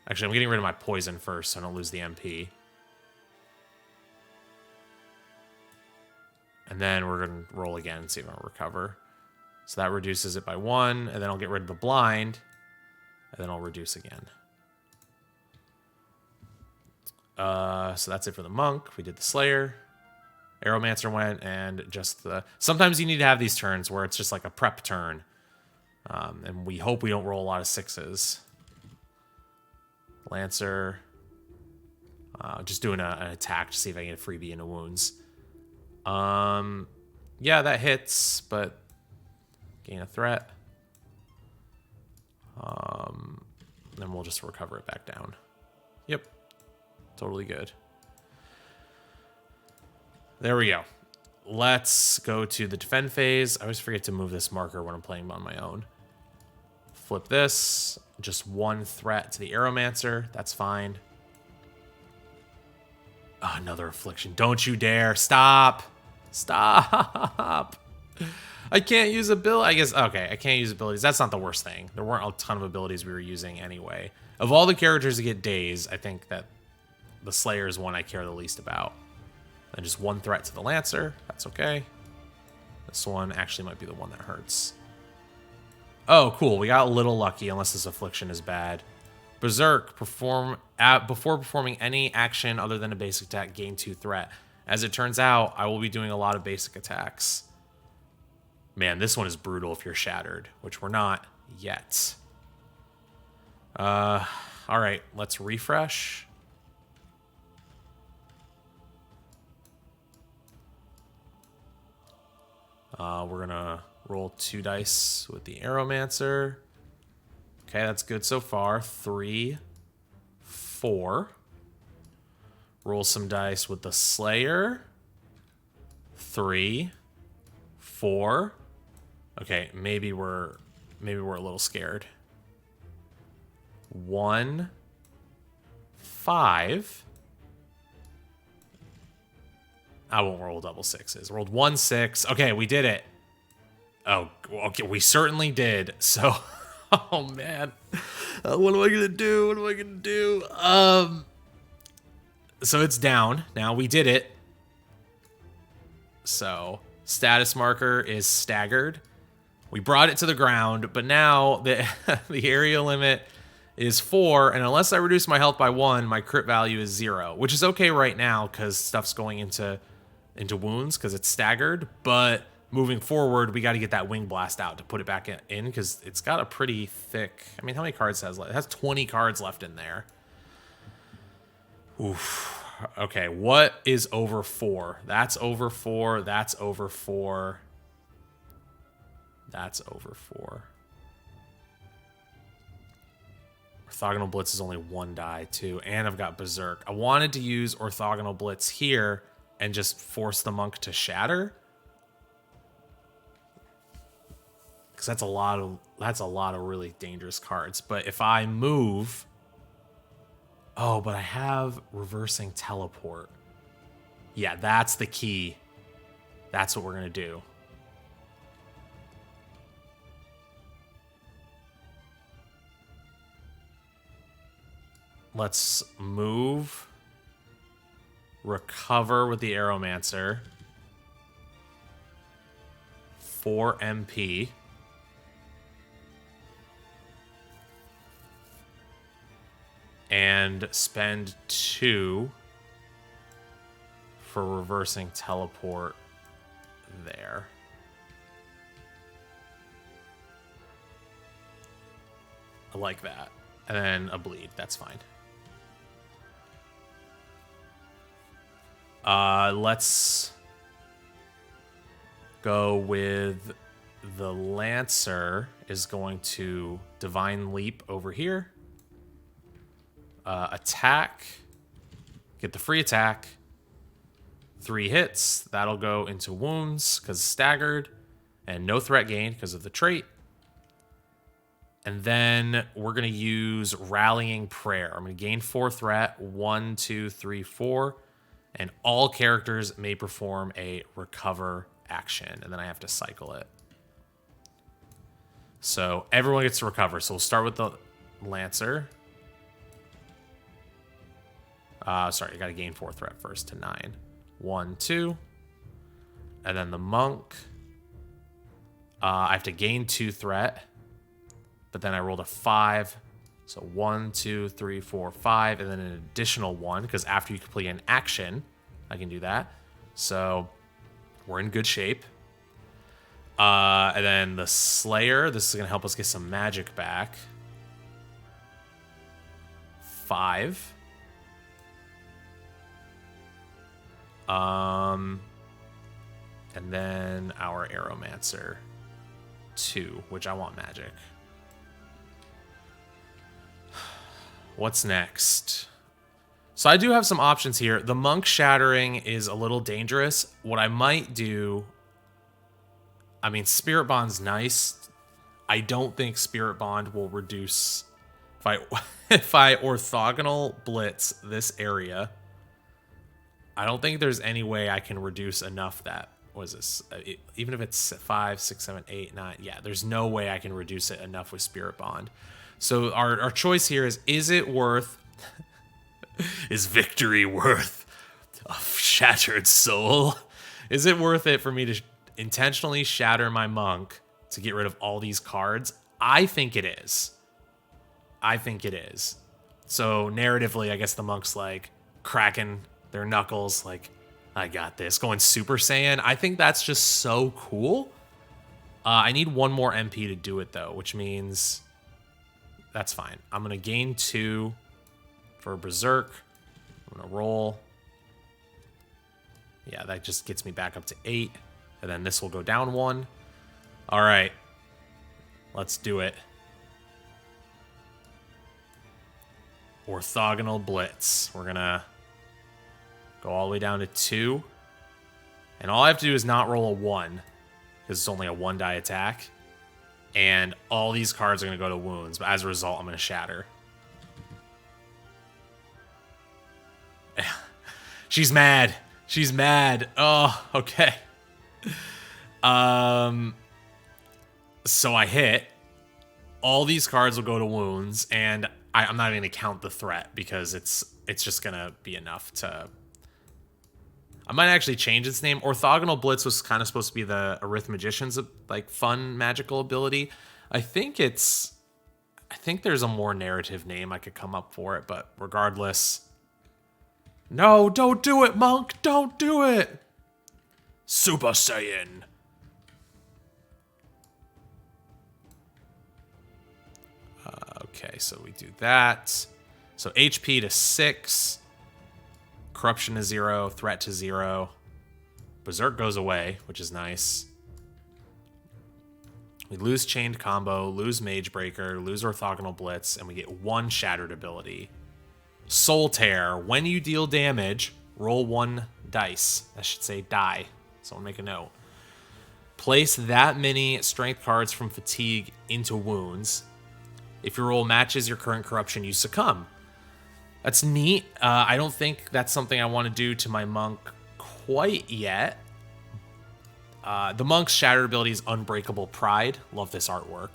Actually, I'm getting rid of my poison first so I don't lose the MP. And then we're going to roll again and see if I recover. So that reduces it by 1, and then I'll get rid of the blind, and then I'll reduce again. So that's it for the Monk. We did the Slayer. Aeromancer went, and just the... Sometimes you need to have these turns where it's just like a prep turn. And we hope we don't roll a lot of 6s. Lancer. Just doing an attack to see if I can get a freebie into wounds. Yeah, that hits, but gain a threat. Then we'll just recover it back down. Yep. Totally good. There we go. Let's go to the defend phase. I always forget to move this marker when I'm playing on my own. Flip this. Just 1 threat to the Aeromancer. That's fine. Oh, another affliction. Don't you dare. Stop. Stop. I can't use ability. I guess, okay, I can't use abilities. That's not the worst thing. There weren't a ton of abilities we were using anyway. Of all the characters that get days, I think that the Slayer is one I care the least about. And just 1 threat to the Lancer. That's okay. This one actually might be the one that hurts. Oh, cool. We got a little lucky, unless this affliction is bad. Berserk. Before performing any action other than a basic attack, gain 2 threat. As it turns out, I will be doing a lot of basic attacks. Man, this one is brutal if you're shattered, which we're not yet. All right, let's refresh. We're gonna roll 2 dice with the Aeromancer. Okay, that's good so far. 3, 4. Roll some dice with the Slayer. 3, 4. Okay, maybe we're a little scared. 1, 5. I won't roll double 6s. Rolled 1, 6. Okay, we did it. Oh, okay, we certainly did. So, oh man, what am I gonna do? What am I gonna do? So it's down now. We did it. So status marker is staggered. We brought it to the ground, but now the the area limit is 4, and unless I reduce my health by 1, my crit value is 0, which is okay right now because stuff's going into wounds because it's staggered, but moving forward, we got to get that wing blast out to put it back in because it's got a pretty thick... I mean, how many cards has left? It has 20 cards left in there. Oof. Okay, what is over 4? That's over 4. That's over 4. That's over 4. Orthogonal Blitz is only 1 die, too. And I've got Berserk. I wanted to use Orthogonal Blitz here and just force the monk to shatter. Because that's a lot of really dangerous cards. But if I move... Oh, but I have reversing teleport. Yeah, that's the key. That's what we're going to do. Let's move. Recover with the Aeromancer. 4 MP. And spend 2 for reversing teleport there. I like that. And then a bleed. That's fine. Let's go with the Lancer is going to Divine Leap over here. Attack. Get the free attack. 3 hits. That'll go into wounds because staggered. And no threat gain because of the trait. And then we're going to use Rallying Prayer. I'm going to gain 4 threat. 1, 2, 3, 4. And all characters may perform a recover action. And then I have to cycle it. So everyone gets to recover. So we'll start with the Lancer. Sorry, I got to gain 4 threat first to 9. 1, 2. And then the monk. I have to gain 2 threat. But then I rolled a 5. So 1, 2, 3, 4, 5. And then an additional 1. Because after you complete an action, I can do that. So we're in good shape. And then the Slayer. This is going to help us get some magic back. 5. And then our Aeromancer 2, which I want magic. What's next? So I do have some options here. The Monk Shattering is a little dangerous. What I might do... I mean, Spirit Bond's nice. I don't think Spirit Bond will reduce... If I Orthogonal Blitz this area... I don't think there's any way I can reduce enough that... What is this? Even if it's 5, 6, 7, 8, 9... Yeah, there's no way I can reduce it enough with Spirit Bond. So our choice here is it worth... is victory worth a shattered soul? Is it worth it for me to intentionally shatter my monk to get rid of all these cards? I think it is. I think it is. So narratively, I guess the monk's like cracking their knuckles like, I got this. Going Super Saiyan. I think that's just so cool. I need 1 more MP to do it, though, which means that's fine. I'm going to gain 2 for Berserk. I'm going to roll. Yeah, that just gets me back up to 8. And then this will go down 1. All right. Let's do it. Orthogonal Blitz. We're going to go all the way down to 2. And all I have to do is not roll a 1, because it's only a 1-die attack. And all these cards are going to go to wounds, but as a result, I'm going to shatter. She's mad. She's mad. Oh, okay. So I hit. All these cards will go to wounds, and I'm not even going to count the threat, because it's just going to be enough to... I might actually change its name. Orthogonal Blitz was kind of supposed to be the Arithmagician's like fun magical ability. I think there's a more narrative name I could come up for it, but regardless. No, don't do it, Monk. Don't do it. Super Saiyan. Okay, so we do that. So HP to 6. Corruption to 0. Threat to 0. Berserk goes away, which is nice. We lose Chained Combo, lose Mage Breaker, lose Orthogonal Blitz, and we get 1 Shattered ability. Soul Tear. When you deal damage, roll 1 dice. I should say die. Someone make a note. Place that many strength cards from Fatigue into wounds. If your roll matches your current corruption, you succumb. That's neat. I don't think that's something I want to do to my monk quite yet. The monk's Shattered ability is Unbreakable Pride. Love this artwork.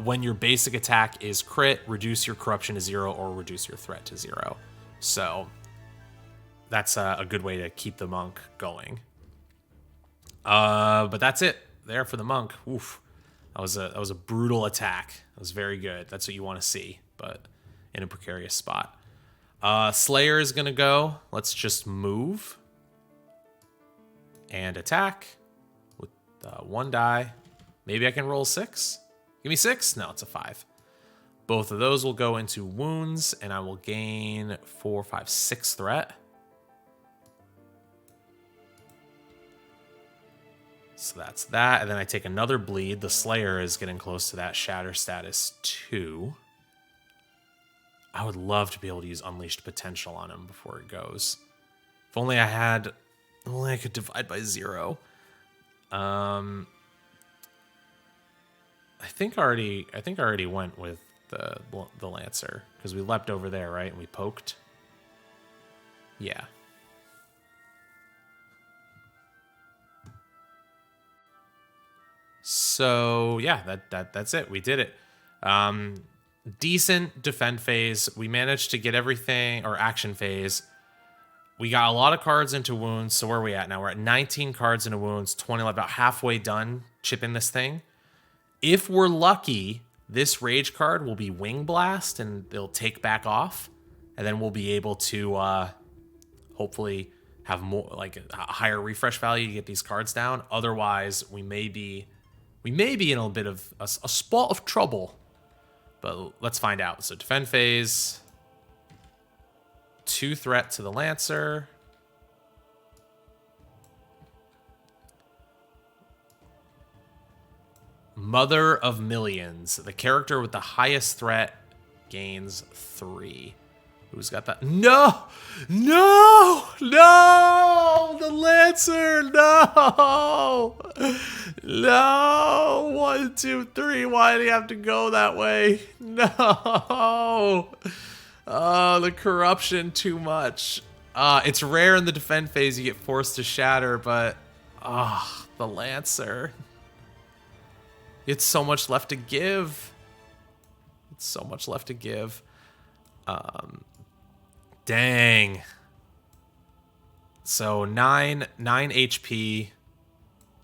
When your basic attack is crit, reduce your corruption to 0 or reduce your threat to 0. So that's a good way to keep the monk going. But that's it there for the monk. Oof. That was a brutal attack. That was very good. That's what you want to see, but in a precarious spot. Slayer is going to go. Let's just move. And attack with 1 die. Maybe I can roll 6. Give me 6? No, it's a 5. Both of those will go into wounds, and I will gain 4, 5, 6 threat. So that's that. And then I take another bleed. The Slayer is getting close to that Shatter status 2. I would love to be able to use Unleashed Potential on him before it goes. If only I could divide by 0. I think I already went with the Lancer because we leapt over there, right? And we poked. Yeah. So yeah, that's it. We did it. Decent defend phase. We managed to get everything, or action phase. We got a lot of cards into wounds. So where are we at now? We're at 19 cards into wounds, 20, about halfway done chipping this thing. If we're lucky, this rage card will be Wing Blast and they'll take back off. And then we'll be able to hopefully have more, like a higher refresh value to get these cards down. Otherwise, we may be in a bit of a spot of trouble. But let's find out. So defend phase. 2 threat to the Lancer. Mother of Millions. The character with the highest threat gains 3. Who's got that? No! No! No! The Lancer! No! No! 1, 2, 3. Why do you have to go that way? No! Oh, the corruption too much. It's rare in the defend phase you get forced to shatter, but the Lancer. It's so much left to give. It's so much left to give. Dang. So 9 HP.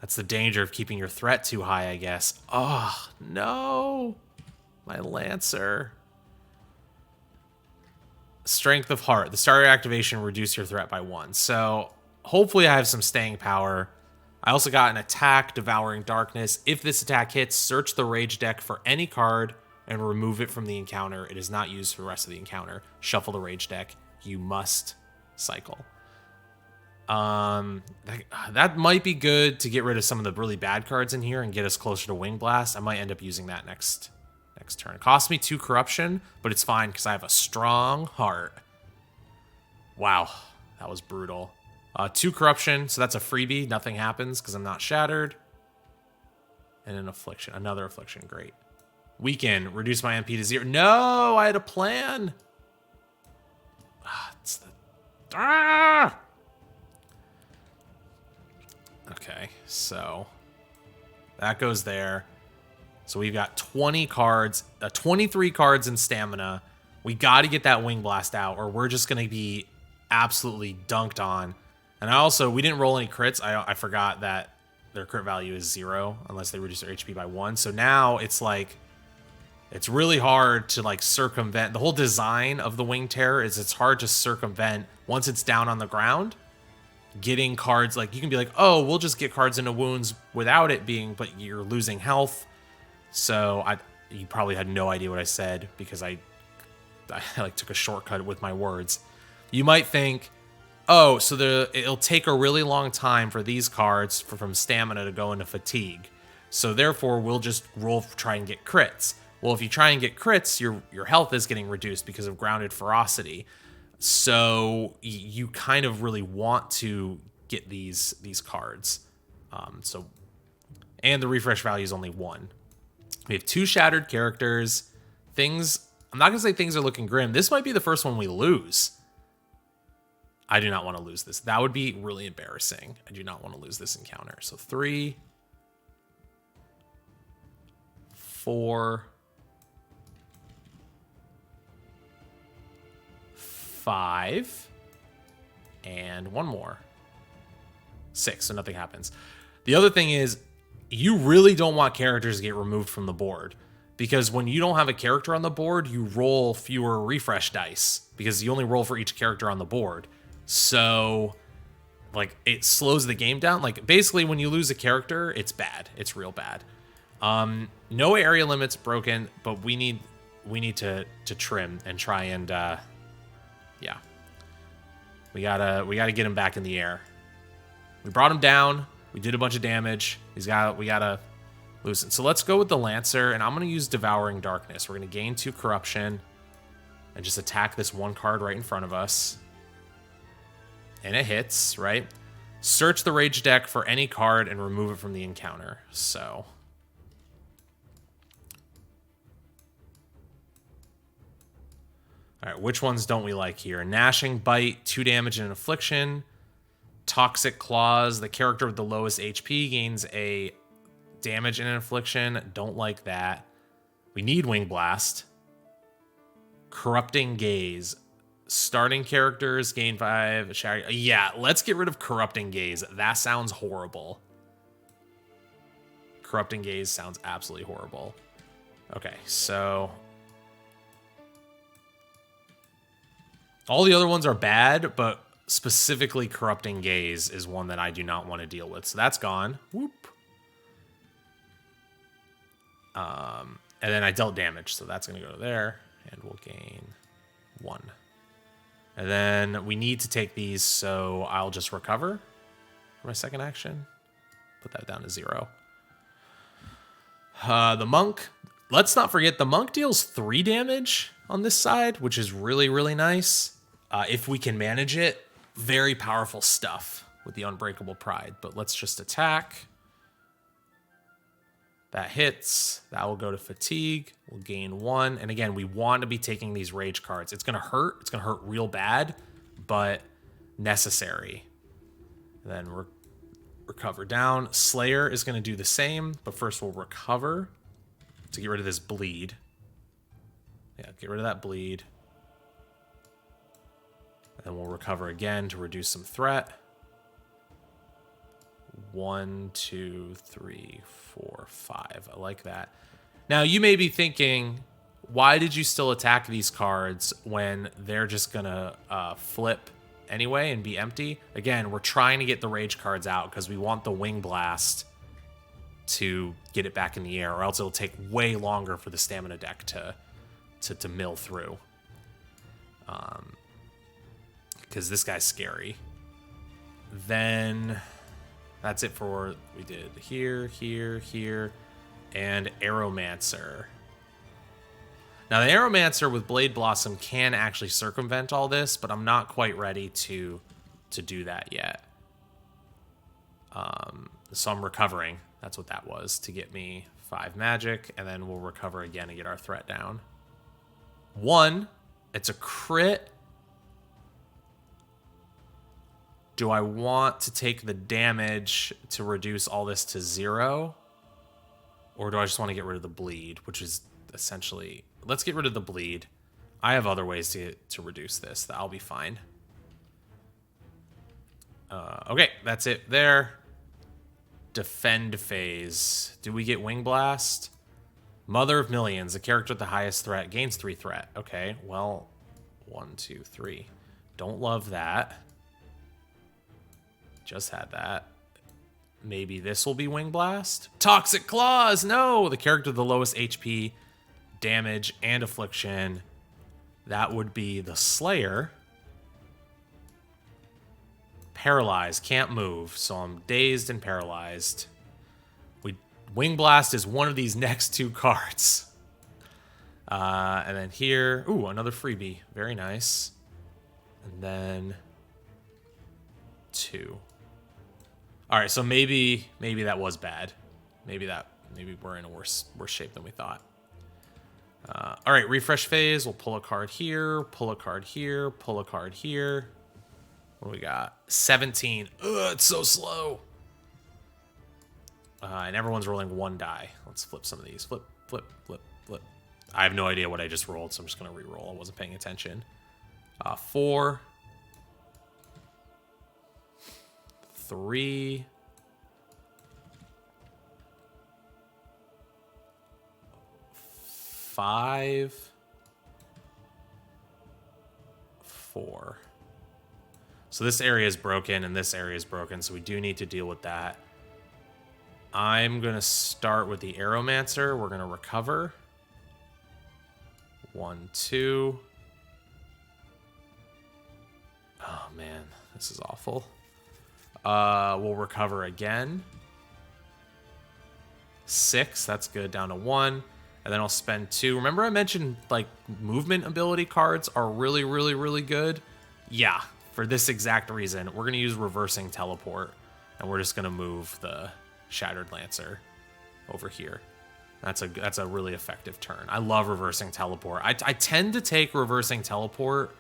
That's the danger of keeping your threat too high, I guess. Oh, no. My Lancer. Strength of Heart. The starter activation reduce your threat by 1. So hopefully I have some staying power. I also got an attack, Devouring Darkness. If this attack hits, search the Rage deck for any card and remove it from the encounter. It is not used for the rest of the encounter. Shuffle the Rage deck. You must cycle. That might be good to get rid of some of the really bad cards in here and get us closer to Wing Blast. I might end up using that next turn. It cost me 2 corruption, but it's fine because I have a strong heart. Wow, that was brutal. 2 corruption, so that's a freebie. Nothing happens because I'm not shattered. And an affliction, another affliction, great. Weaken, reduce my MP to 0. No, I had a plan. Okay, so that goes there. So we've got 20 cards, 23 cards in stamina. We got to get that Wing Blast out, or we're just going to be absolutely dunked on. And we didn't roll any crits. I forgot that their crit value is 0 unless they reduce their HP by 1. So now it's like, it's really hard to like circumvent. The whole design of the Wing Terror is it's hard to circumvent once it's down on the ground. Getting cards, like you can be like, oh, we'll just get cards into wounds without it being, but you're losing health. So you probably had no idea what I said because I like took a shortcut with my words. You might think, oh, so it'll take a really long time for these cards from stamina to go into fatigue. So therefore, we'll just try and get crits. Well, if you try and get crits, your health is getting reduced because of Grounded Ferocity. So you kind of really want to get these cards. And the refresh value is only 1. We have 2 shattered characters. I'm not going to say things are looking grim. This might be the first one we lose. I do not want to lose this. That would be really embarrassing. I do not want to lose this encounter. So 3, 4, 5, and 1 more. 6, so nothing happens. The other thing is, you really don't want characters to get removed from the board, because when you don't have a character on the board, you roll fewer refresh dice, because you only roll for each character on the board. So, like, it slows the game down. Like, basically, when you lose a character, it's bad. It's real bad. No area limits broken, but we need to trim and try and yeah. We gotta get him back in the air. We brought him down. We did a bunch of damage. We gotta loosen. So let's go with the Lancer, and I'm gonna use Devouring Darkness. We're gonna gain 2 corruption and just attack this 1 card right in front of us. And it hits, right? Search the Rage deck for any card and remove it from the encounter. So all right, which ones don't we like here? Gnashing Bite, 2 damage and an affliction. Toxic Claws, the character with the lowest HP gains a damage and an affliction. Don't like that. We need Wing Blast. Corrupting Gaze. Starting characters gain 5. Yeah, let's get rid of Corrupting Gaze. That sounds horrible. Corrupting Gaze sounds absolutely horrible. Okay, so all the other ones are bad, but specifically Corrupting Gaze is one that I do not want to deal with. So that's gone. Whoop. And then I dealt damage, so that's going to go there, and we'll gain 1. And then we need to take these, so I'll just recover for my second action. Put that down to 0. The Monk. Let's not forget, the Monk deals 3 damage on this side, which is really, really nice. If we can manage it, very powerful stuff with the Unbreakable Pride. But let's just attack. That hits. That will go to Fatigue. We'll gain 1. And again, we want to be taking these Rage cards. It's going to hurt. It's going to hurt real bad, but necessary. And then recover down. Slayer is going to do the same, but first we'll recover to get rid of this bleed. Yeah, get rid of that bleed. And then we'll recover again to reduce some threat. 1, 2, 3, 4, 5. I like that. Now, you may be thinking, why did you still attack these cards when they're just going to flip anyway and be empty? Again, we're trying to get the Rage cards out because we want the Wing Blast to get it back in the air, or else it'll take way longer for the stamina deck to mill through. Because this guy's scary. Then that's it for we did here, here, here, and Aeromancer. Now the Aeromancer with Blade Blossom can actually circumvent all this, but I'm not quite ready to do that yet. So I'm recovering. That's what that was, to get me 5 magic, and then we'll recover again and get our threat down. 1, it's a crit. Do I want to take the damage to reduce all this to 0? Or do I just want to get rid of the bleed, which is essentially... Let's get rid of the bleed. I have other ways to reduce this. That'll be fine. Okay, that's it there. Defend phase. Do we get Wing Blast? Mother of Millions. The character with the highest threat gains 3 threat. Okay, well, 1, 2, 3. Don't love that. Just had that. Maybe this will be Wing Blast? Toxic Claws! No! The character with the lowest HP, damage, and affliction. That would be the Slayer. Paralyzed. Can't move, so I'm dazed and paralyzed. Wing Blast is one of these next 2 cards. And then here... Ooh, another freebie. Very nice. And then... 2. All right, so maybe that was bad. Maybe we're in a worse shape than we thought. All right, refresh phase. We'll pull a card here, pull a card here, pull a card here. What do we got? 17. Ugh, it's so slow. And everyone's rolling 1 die. Let's flip some of these. Flip, flip, flip, flip. I have no idea what I just rolled, so I'm just going to re-roll. I wasn't paying attention. 4. 3. 5. 4. So this area is broken and this area is broken, so we do need to deal with that. I'm going to start with the Aeromancer. We're going to recover. 1, 2. Oh, man. This is awful. We'll recover again. 6. That's good. Down to 1. And then I'll spend 2. Remember I mentioned, like, movement ability cards are really, really, really good? Yeah. For this exact reason. We're going to use Reversing Teleport. And we're just going to move the Shattered Lancer over here. That's a really effective turn. I love Reversing Teleport. I tend to take Reversing Teleport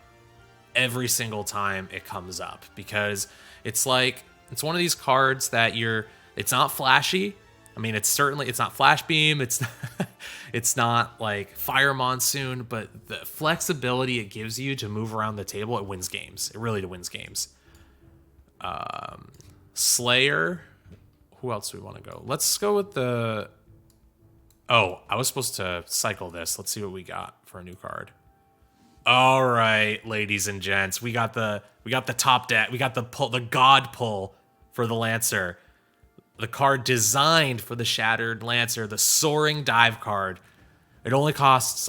every single time it comes up because it's like it's one of these cards that it's not flashy. I mean, it's not Flash Beam. It's not like Fire Monsoon, but the flexibility it gives you to move around the table, it wins games. It really wins games. Slayer. Who else do we want to go? Let's go with the... Oh, I was supposed to cycle this. Let's see what we got for a new card. All right, ladies and gents, we got the top deck. We got the God pull for the Lancer. The card designed for the Shattered Lancer, the Soaring Dive card. It only costs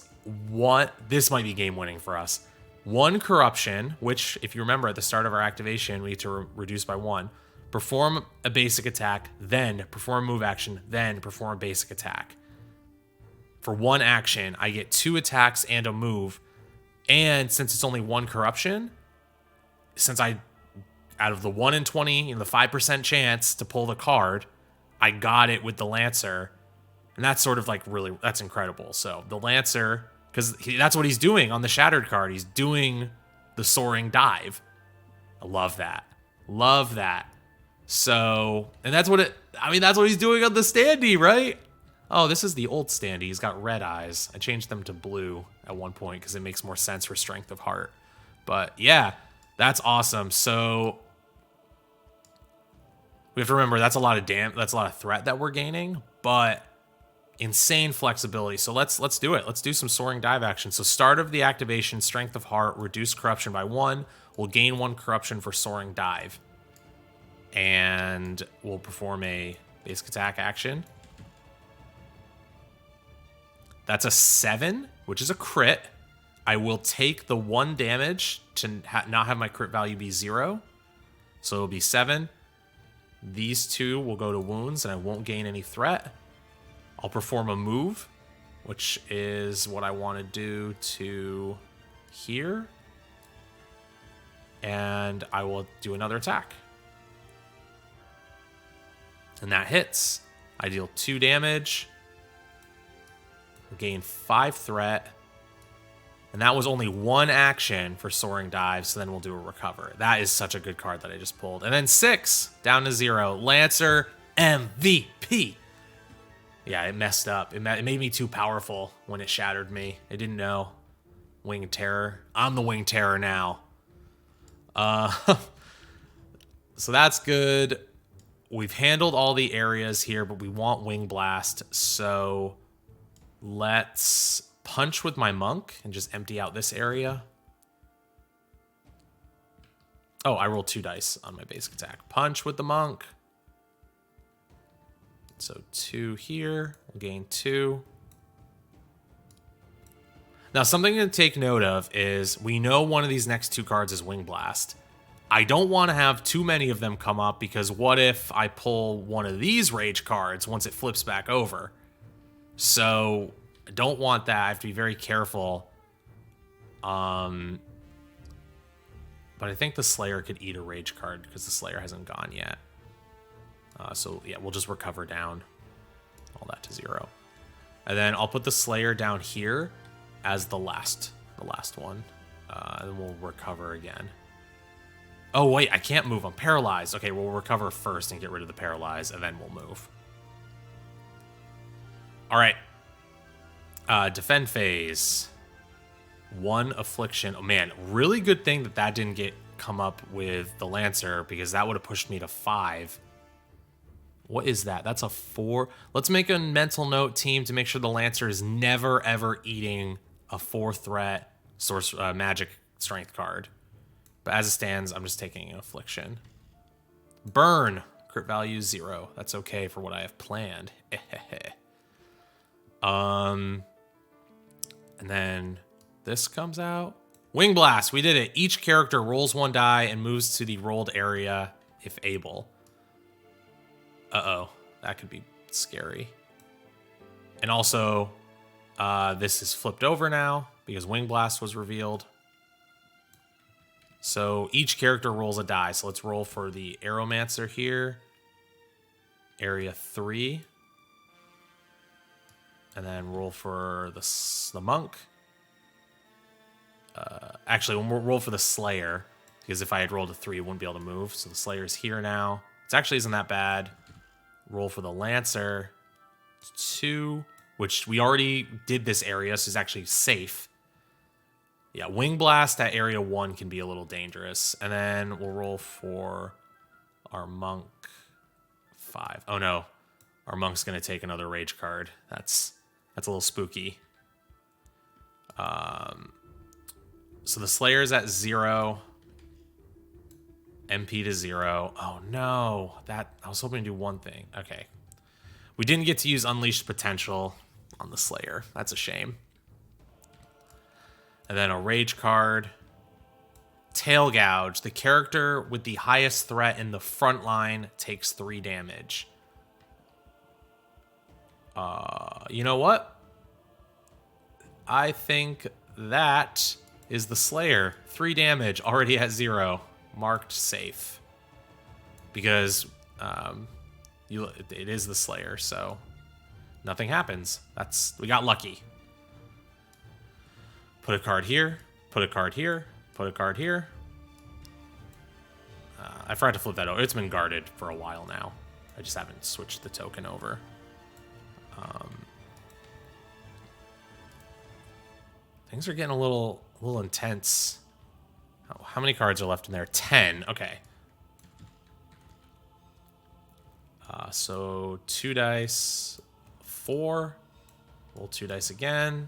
1. This might be game winning for us. 1 corruption, which, if you remember at the start of our activation, we need to reduce by 1. Perform a basic attack, then perform a move action, then perform a basic attack. For 1 action, I get 2 attacks and a move. And since it's only 1 corruption, out of the 1 in 20, the 5% chance to pull the card, I got it with the Lancer. And that's sort of like that's incredible. So the Lancer, because that's what he's doing on the Shattered card. He's doing the Soaring Dive. I love that. Love that. So, and that's what he's doing on the standee, right? Oh, this is the old standee. He's got red eyes. I changed them to blue at one point because it makes more sense for Strength of Heart. But yeah, that's awesome. So we have to remember that's a lot of threat that we're gaining, but insane flexibility. So let's do it. Let's do some Soaring Dive action. So start of the activation, Strength of Heart, reduce corruption by 1. We'll gain 1 corruption for Soaring Dive. And we'll perform a basic attack action. That's a 7, which is a crit. I will take the 1 damage to not have my crit value be 0. So it'll be 7. These 2 will go to wounds, and I won't gain any threat. I'll perform a move, which is what I want to do to here. And I will do another attack. And that hits. I deal 2 damage. Gain 5 threat. And that was only 1 action for Soaring Dive, so then we'll do a recover. That is such a good card that I just pulled. And then 6, down to 0. Lancer MVP. Yeah, it messed up. It made me too powerful when it shattered me. I didn't know. Winged Terror. I'm the Winged Terror now. So that's good. We've handled all the areas here, but we want Wing Blast. So let's punch with my monk and just empty out this area. Oh, I rolled 2 dice on my basic attack. Punch with the monk. So 2 here. We'll gain 2. Now, something to take note of is we know one of these next 2 cards is Wing Blast. I don't want to have too many of them come up because what if I pull one of these rage cards once it flips back over? So I don't want that. I have to be very careful. But I think the Slayer could eat a rage card because the Slayer hasn't gone yet. So yeah, we'll just recover down all that to 0. And then I'll put the Slayer down here as the last one. And then we'll recover again. Oh, wait, I can't move. I'm paralyzed. Okay, we'll recover first and get rid of the paralyze, and then we'll move. All right. Defend phase. 1 affliction. Oh, man, really good thing that didn't come up with the Lancer, because that would have pushed me to 5. What is that? That's a 4. Let's make a mental note, team, to make sure the Lancer is never, ever eating a 4-threat source magic strength card. But as it stands, I'm just taking an affliction. Burn. Crit value 0. That's okay for what I have planned. And then this comes out. Wing Blast. We did it. Each character rolls 1 die and moves to the rolled area if able. Uh-oh. That could be scary. And also, this is flipped over now because Wing Blast was revealed. So each character rolls a die. So let's roll for the Aeromancer here. Area 3. And then roll for the Monk. Actually, we'll roll for the Slayer. Because if I had rolled a 3, it wouldn't be able to move. So the Slayer's here now. It actually isn't that bad. Roll for the Lancer. 2. Which we already did this area, so it's actually safe. Yeah, Wing Blast at area 1 can be a little dangerous. And then we'll roll for our Monk 5. Oh no, our Monk's going to take another rage card. That's a little spooky. So the Slayer's at 0. MP to 0. Oh no, I was hoping to do one thing. Okay. We didn't get to use Unleashed Potential on the Slayer. That's a shame. And then a rage card. Tail Gouge. The character with the highest threat in the front line takes 3 damage. You know what? I think that is the Slayer. 3 damage, already at 0. Marked safe. Because it is the Slayer, so nothing happens. We got lucky. Put a card here, put a card here, put a card here. I forgot to flip that over. It's been guarded for a while now. I just haven't switched the token over. Things are getting a little intense. Oh, how many cards are left in there? 10. Okay. So 2 dice, 4. Roll 2 dice again.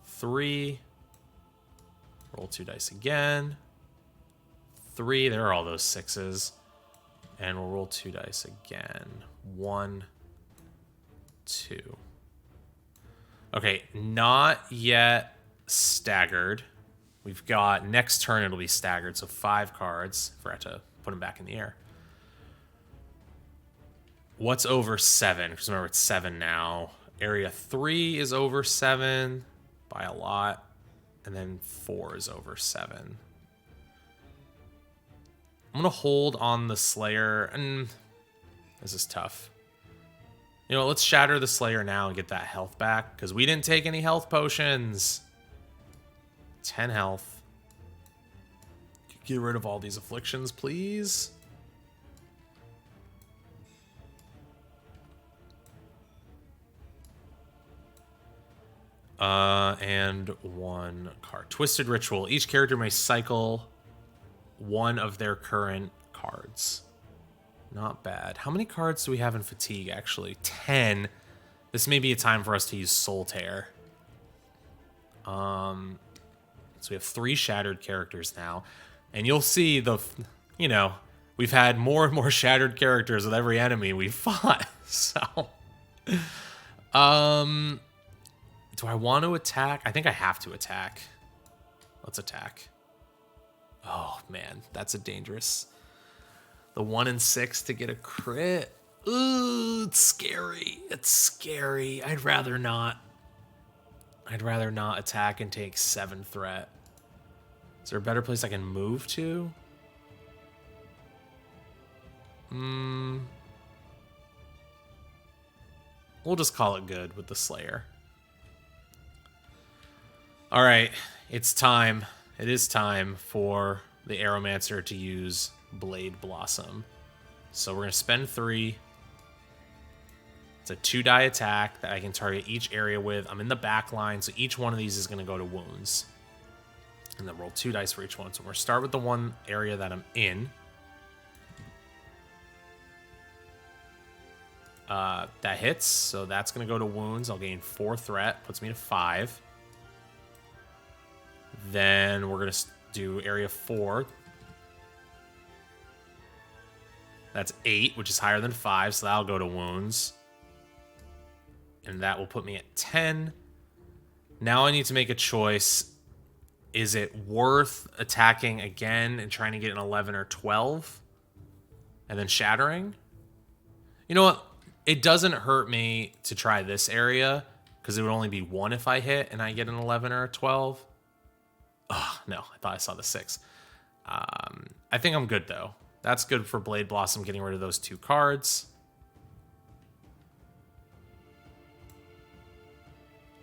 3. Roll 2 dice again. 3. There are all those 6s. And we'll roll 2 dice again. 1, 2. Okay, not yet staggered. We've got next turn it'll be staggered, so 5 cards. Forgot to put them back in the air. What's over 7? Because remember, it's 7 now. Area 3 is over 7 by a lot. And then 4 is over 7. I'm going to hold on the Slayer. And this is tough. You know, let's shatter the Slayer now and get that health back. Because we didn't take any health potions. 10 health. Get rid of all these afflictions, please. And 1 card. Twisted Ritual. Each character may cycle one of their current cards. Not bad. How many cards do we have in Fatigue, actually? 10. This may be a time for us to use Soul Tear. So we have 3 shattered characters now. And you'll see we've had more and more shattered characters with every enemy we fought. So, do I want to attack? I think I have to attack. Let's attack. Oh, man, that's a dangerous. The 1 in 6 to get a crit. Ooh, it's scary. It's scary. I'd rather not attack and take 7 threat. Is there a better place I can move to? We'll just call it good with the Slayer. All right, it's time. It is time for the Aeromancer to use Blade Blossom. So we're going to spend 3. It's a 2-die attack that I can target each area with. I'm in the back line, so each one of these is going to go to wounds. And then roll 2 dice for each one. So we're going to start with the one area that I'm in. That hits, so that's going to go to wounds. I'll gain 4 threat, puts me to 5. Then we're going to do area 4. That's 8, which is higher than 5, so that'll go to wounds. And that will put me at 10. Now I need to make a choice. Is it worth attacking again and trying to get an 11 or 12? And then shattering? You know what? It doesn't hurt me to try this area, because it would only be 1 if I hit and I get an 11 or a 12. Oh, no, I thought I saw the 6. I think I'm good, though. That's good for Blade Blossom, getting rid of those 2 cards.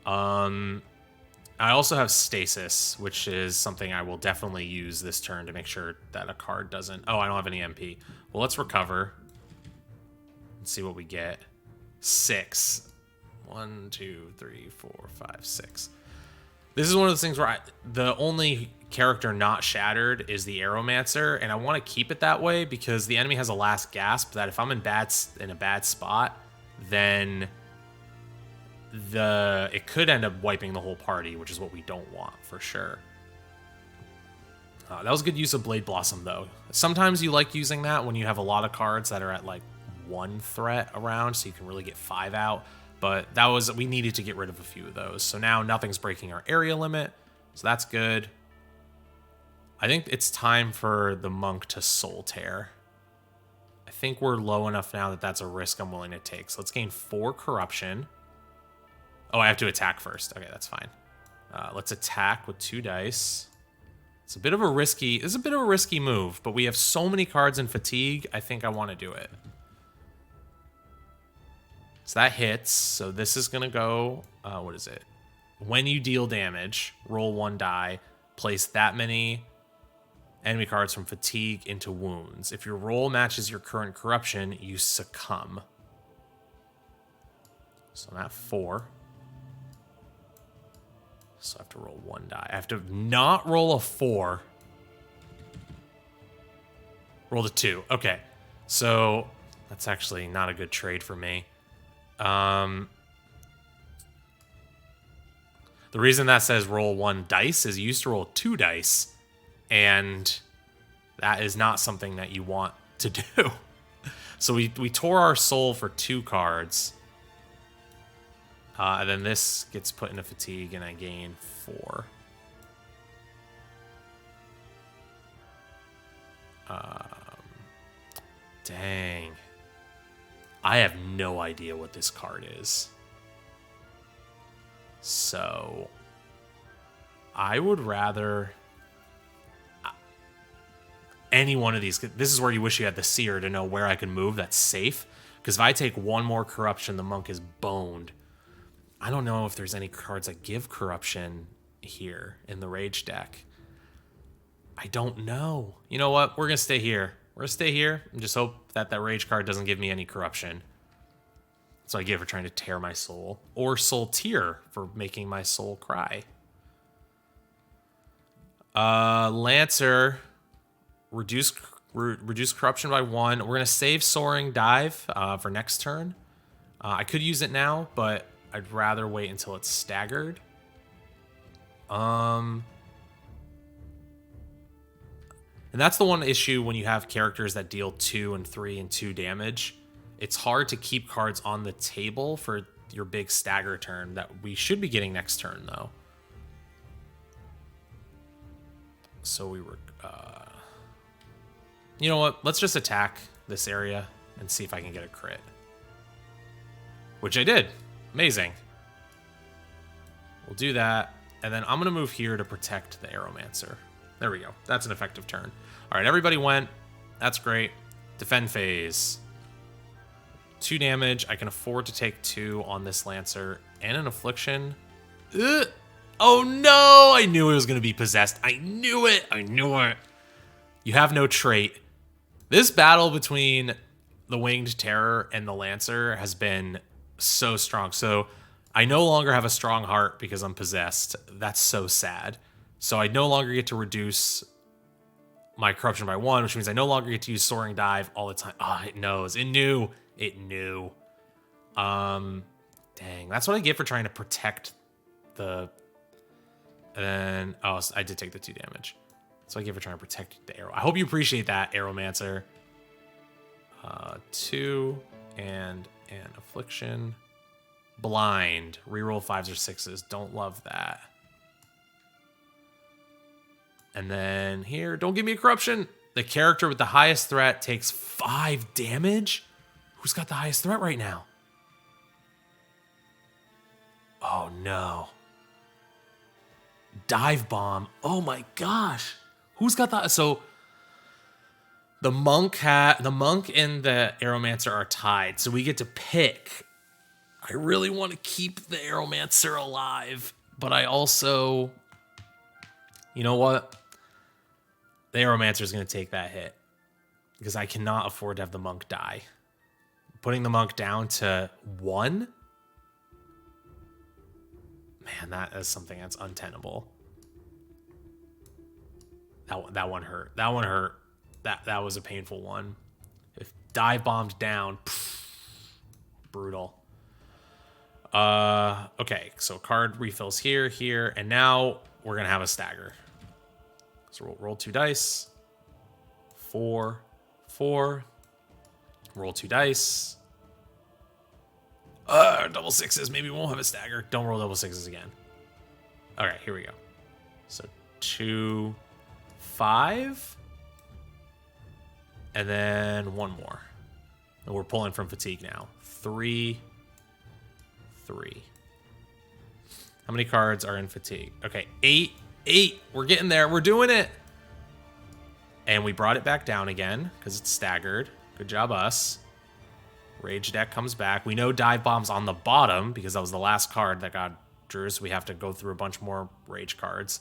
I also have Stasis, which is something I will definitely use this turn to make sure that a card doesn't... Oh, I don't have any MP. Well, let's recover. Let's see what we get. 6. 1, 2, 3, 4, 5, 6. This is one of those things where the only character not shattered is the Aeromancer, and I want to keep it that way because the enemy has a last gasp that if I'm in a bad spot, then it could end up wiping the whole party, which is what we don't want for sure. That was good use of Blade Blossom, though. Sometimes you like using that when you have a lot of cards that are at like 1 threat around, so you can really get 5 out. But we needed to get rid of a few of those. So now nothing's breaking our area limit, so that's good. I think it's time for the Monk to Soul Tear. I think we're low enough now that that's a risk I'm willing to take. So let's gain 4 corruption. Oh, I have to attack first. Okay, that's fine. Let's attack with 2 dice. It's a bit of a risky move, but we have so many cards in Fatigue, I think I want to do it. So that hits. So this is going to go, what is it? When you deal damage, roll 1 die, place that many enemy cards from Fatigue into wounds. If your roll matches your current corruption, you succumb. So I'm at 4. So I have to roll 1 die. I have to not roll a 4. Roll a 2. Okay. So that's actually not a good trade for me. The reason that says roll 1 dice is you used to roll 2 dice, and that is not something that you want to do. So we tore our soul for 2 cards. And then this gets put into Fatigue, and I gain 4. Dang. I have no idea what this card is. So I would rather any one of these. This is where you wish you had the Seer to know where I can move that's safe. Because if I take 1 more corruption, the Monk is boned. I don't know if there's any cards that give corruption here in the Rage deck. I don't know. You know what? We're going to stay here. We're going to stay here and just hope that that Rage card doesn't give me any corruption. So I get for trying to tear my soul. Or Soul Tear for making my soul cry. Lancer. reduce corruption by 1. We're gonna save Soaring Dive for next turn. I could use it now, but I'd rather wait until it's staggered. And that's the one issue when you have characters that deal 2 and 3 and 2 damage. It's hard to keep cards on the table for your big stagger turn that we should be getting next turn, though. So we were... you know what? Let's just attack this area and see if I can get a crit. Which I did. Amazing. We'll do that. And then I'm going to move here to protect the Aeromancer. There we go. That's an effective turn. All right, everybody went. That's great. Defend phase. 2 damage. I can afford to take 2 on this Lancer. And an Affliction. Ugh. Oh no! I knew it was going to be possessed. I knew it! I knew it! You have no trait. This battle between the Winged Terror and the Lancer has been so strong. So I no longer have a strong heart because I'm possessed. That's so sad. So I no longer get to reduce my corruption by 1, which means I no longer get to use Soaring Dive all the time. Ah, oh, it knows. It knew. It knew. Dang. That's what I get for trying to protect the... And then... Oh, I did take the 2 damage. So I get for trying to protect the arrow. I hope you appreciate that, Aeromancer. 2 and an Affliction. Blind. Reroll 5s or 6s. Don't love that. And then here, don't give me a corruption. The character with the highest threat takes 5 damage? Who's got the highest threat right now? Oh no. Dive Bomb. Oh my gosh. Who's got that? So the monk and the Aeromancer are tied, so we get to pick. I really want to keep the Aeromancer alive, but I also, you know what? The Aeromancer is going to take that hit because I cannot afford to have the monk die. Putting the monk down to 1? Man, that is something that's untenable. That one hurt. That one hurt. That was a painful one. If dive bombed down, pff, brutal. Okay, so card refills here, and now we're gonna have a stagger. So we'll roll 2 dice. 4, 4. Roll 2 dice. Double 6s. Maybe we won't have a stagger. Don't roll double 6s again. All right, here we go. So 2, 5. And then 1 more. And we're pulling from fatigue now. 3, 3. How many cards are in fatigue? Okay, 8. 8. We're getting there. We're doing it. And we brought it back down again because it's staggered. Good job, us. Rage deck comes back. We know Dive Bomb's on the bottom because that was the last card that got drew, so we have to go through a bunch more Rage cards.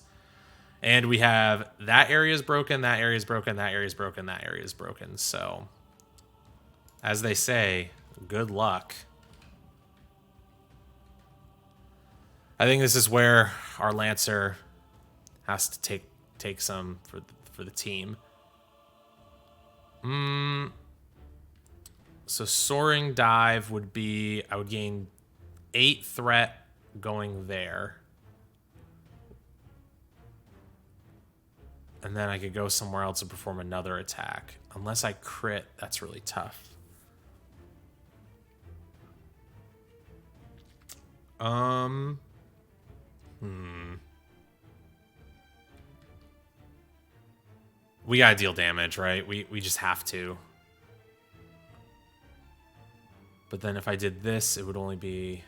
And we have that area is broken, that area is broken, that area is broken, that area is broken. So, as they say, good luck. I think this is where our Lancer has to take some for the team. So Soaring Dive would be, I would gain 8 threat going there. And then I could go somewhere else and perform another attack. Unless I crit, that's really tough. We gotta deal damage, right? We just have to. But then if I did this, it would only be...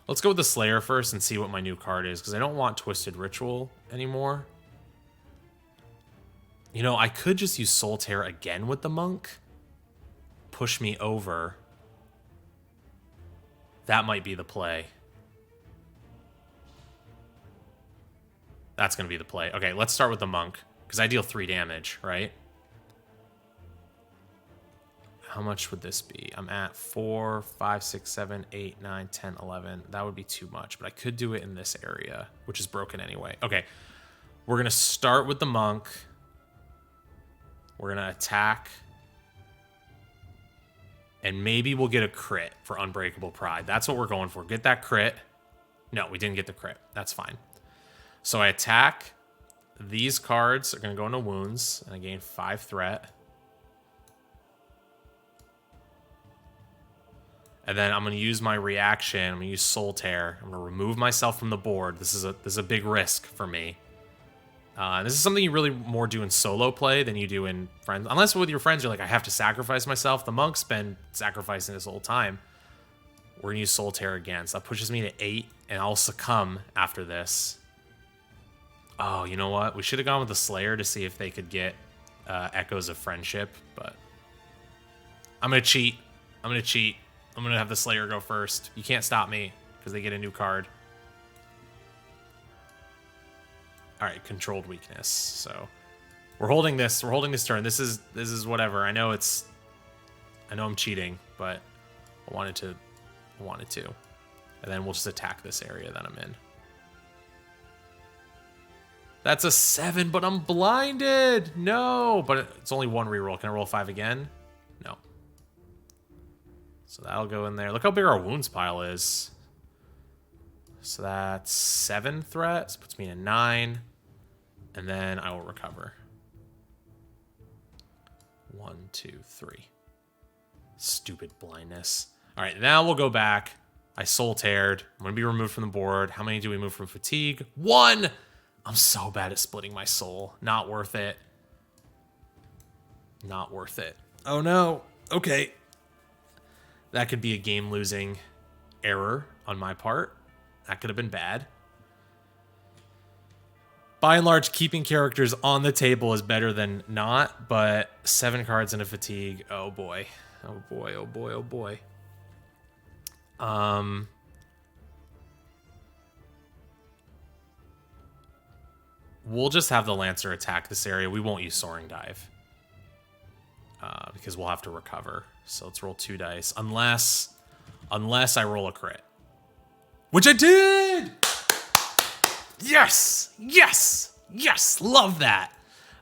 Let's go with the Slayer first and see what my new card is, because I don't want Twisted Ritual anymore. You know, I could just use Soul Tear again with the Monk. Push me over. That might be the play. That's going to be the play. Okay, let's start with the Monk, because I deal 3 damage, right? How much would this be? I'm at 4, 5, 6, 7, 8, 9, 10, 11. That would be too much, but I could do it in this area, which is broken anyway. Okay, We're going to start with the monk. We're going to attack. And maybe we'll get a crit for Unbreakable Pride. That's what we're going for. Get that crit. No, we didn't get the crit. That's fine. So I attack. These cards are going to go into wounds. And I gain 5 threat. And then I'm going to use my reaction. I'm going to use Soul Tear. I'm going to remove myself from the board. This is a big risk for me. This is something you really more do in solo play than you do in friends. Unless with your friends, you're like, I have to sacrifice myself. The monk's been sacrificing this whole time. We're going to use Soul Tear again. So that pushes me to 8, and I'll succumb after this. Oh, you know what? We should have gone with the Slayer to see if they could get Echoes of Friendship, but I'm going to cheat. I'm going to have the Slayer go first. You can't stop me because they get a new card. All right, controlled weakness. So we're holding this. We're holding this turn. This is whatever. I know I'm cheating, but I wanted to. And then we'll just attack this area that I'm in. That's a 7, but I'm blinded. No, but it's only 1 reroll. Can I roll 5 again? No. So that'll go in there. Look how big our wounds pile is. So that's 7 threats. Puts me in 9. And then I will recover. 1, 2, 3. Stupid blindness. All right, now we'll go back. I Soul Teared. I'm going to be removed from the board. How many do we move from fatigue? 1! I'm so bad at splitting my soul. Not worth it. Not worth it. Oh, no. Okay. That could be a game-losing error on my part. That could have been bad. By and large, keeping characters on the table is better than not, but 7 cards in a fatigue. Oh, boy. Oh, boy. Oh, boy. Oh, boy. We'll just have the Lancer attack this area. We won't use Soaring Dive. Because we'll have to recover. So let's roll 2 dice. Unless I roll a crit. Which I did! Yes! Yes! Yes! Love that!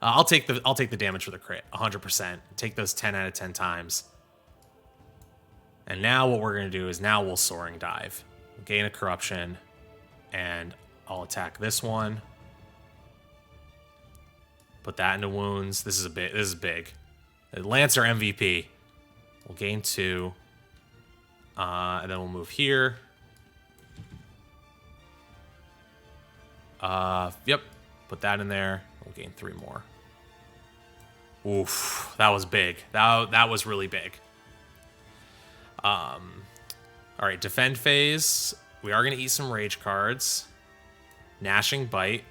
I'll take the damage for the crit. 100%. Take those 10 out of 10 times. And now what we're going to do is now we'll Soaring Dive. Gain a Corruption. And I'll attack this one. Put that into wounds. This is big. Lancer MVP. We'll gain 2. And then we'll move here. Yep. Put that in there. We'll gain 3 more. Oof. That was big. That was really big. All right. Defend phase. We are going to eat some rage cards. Gnashing Bite.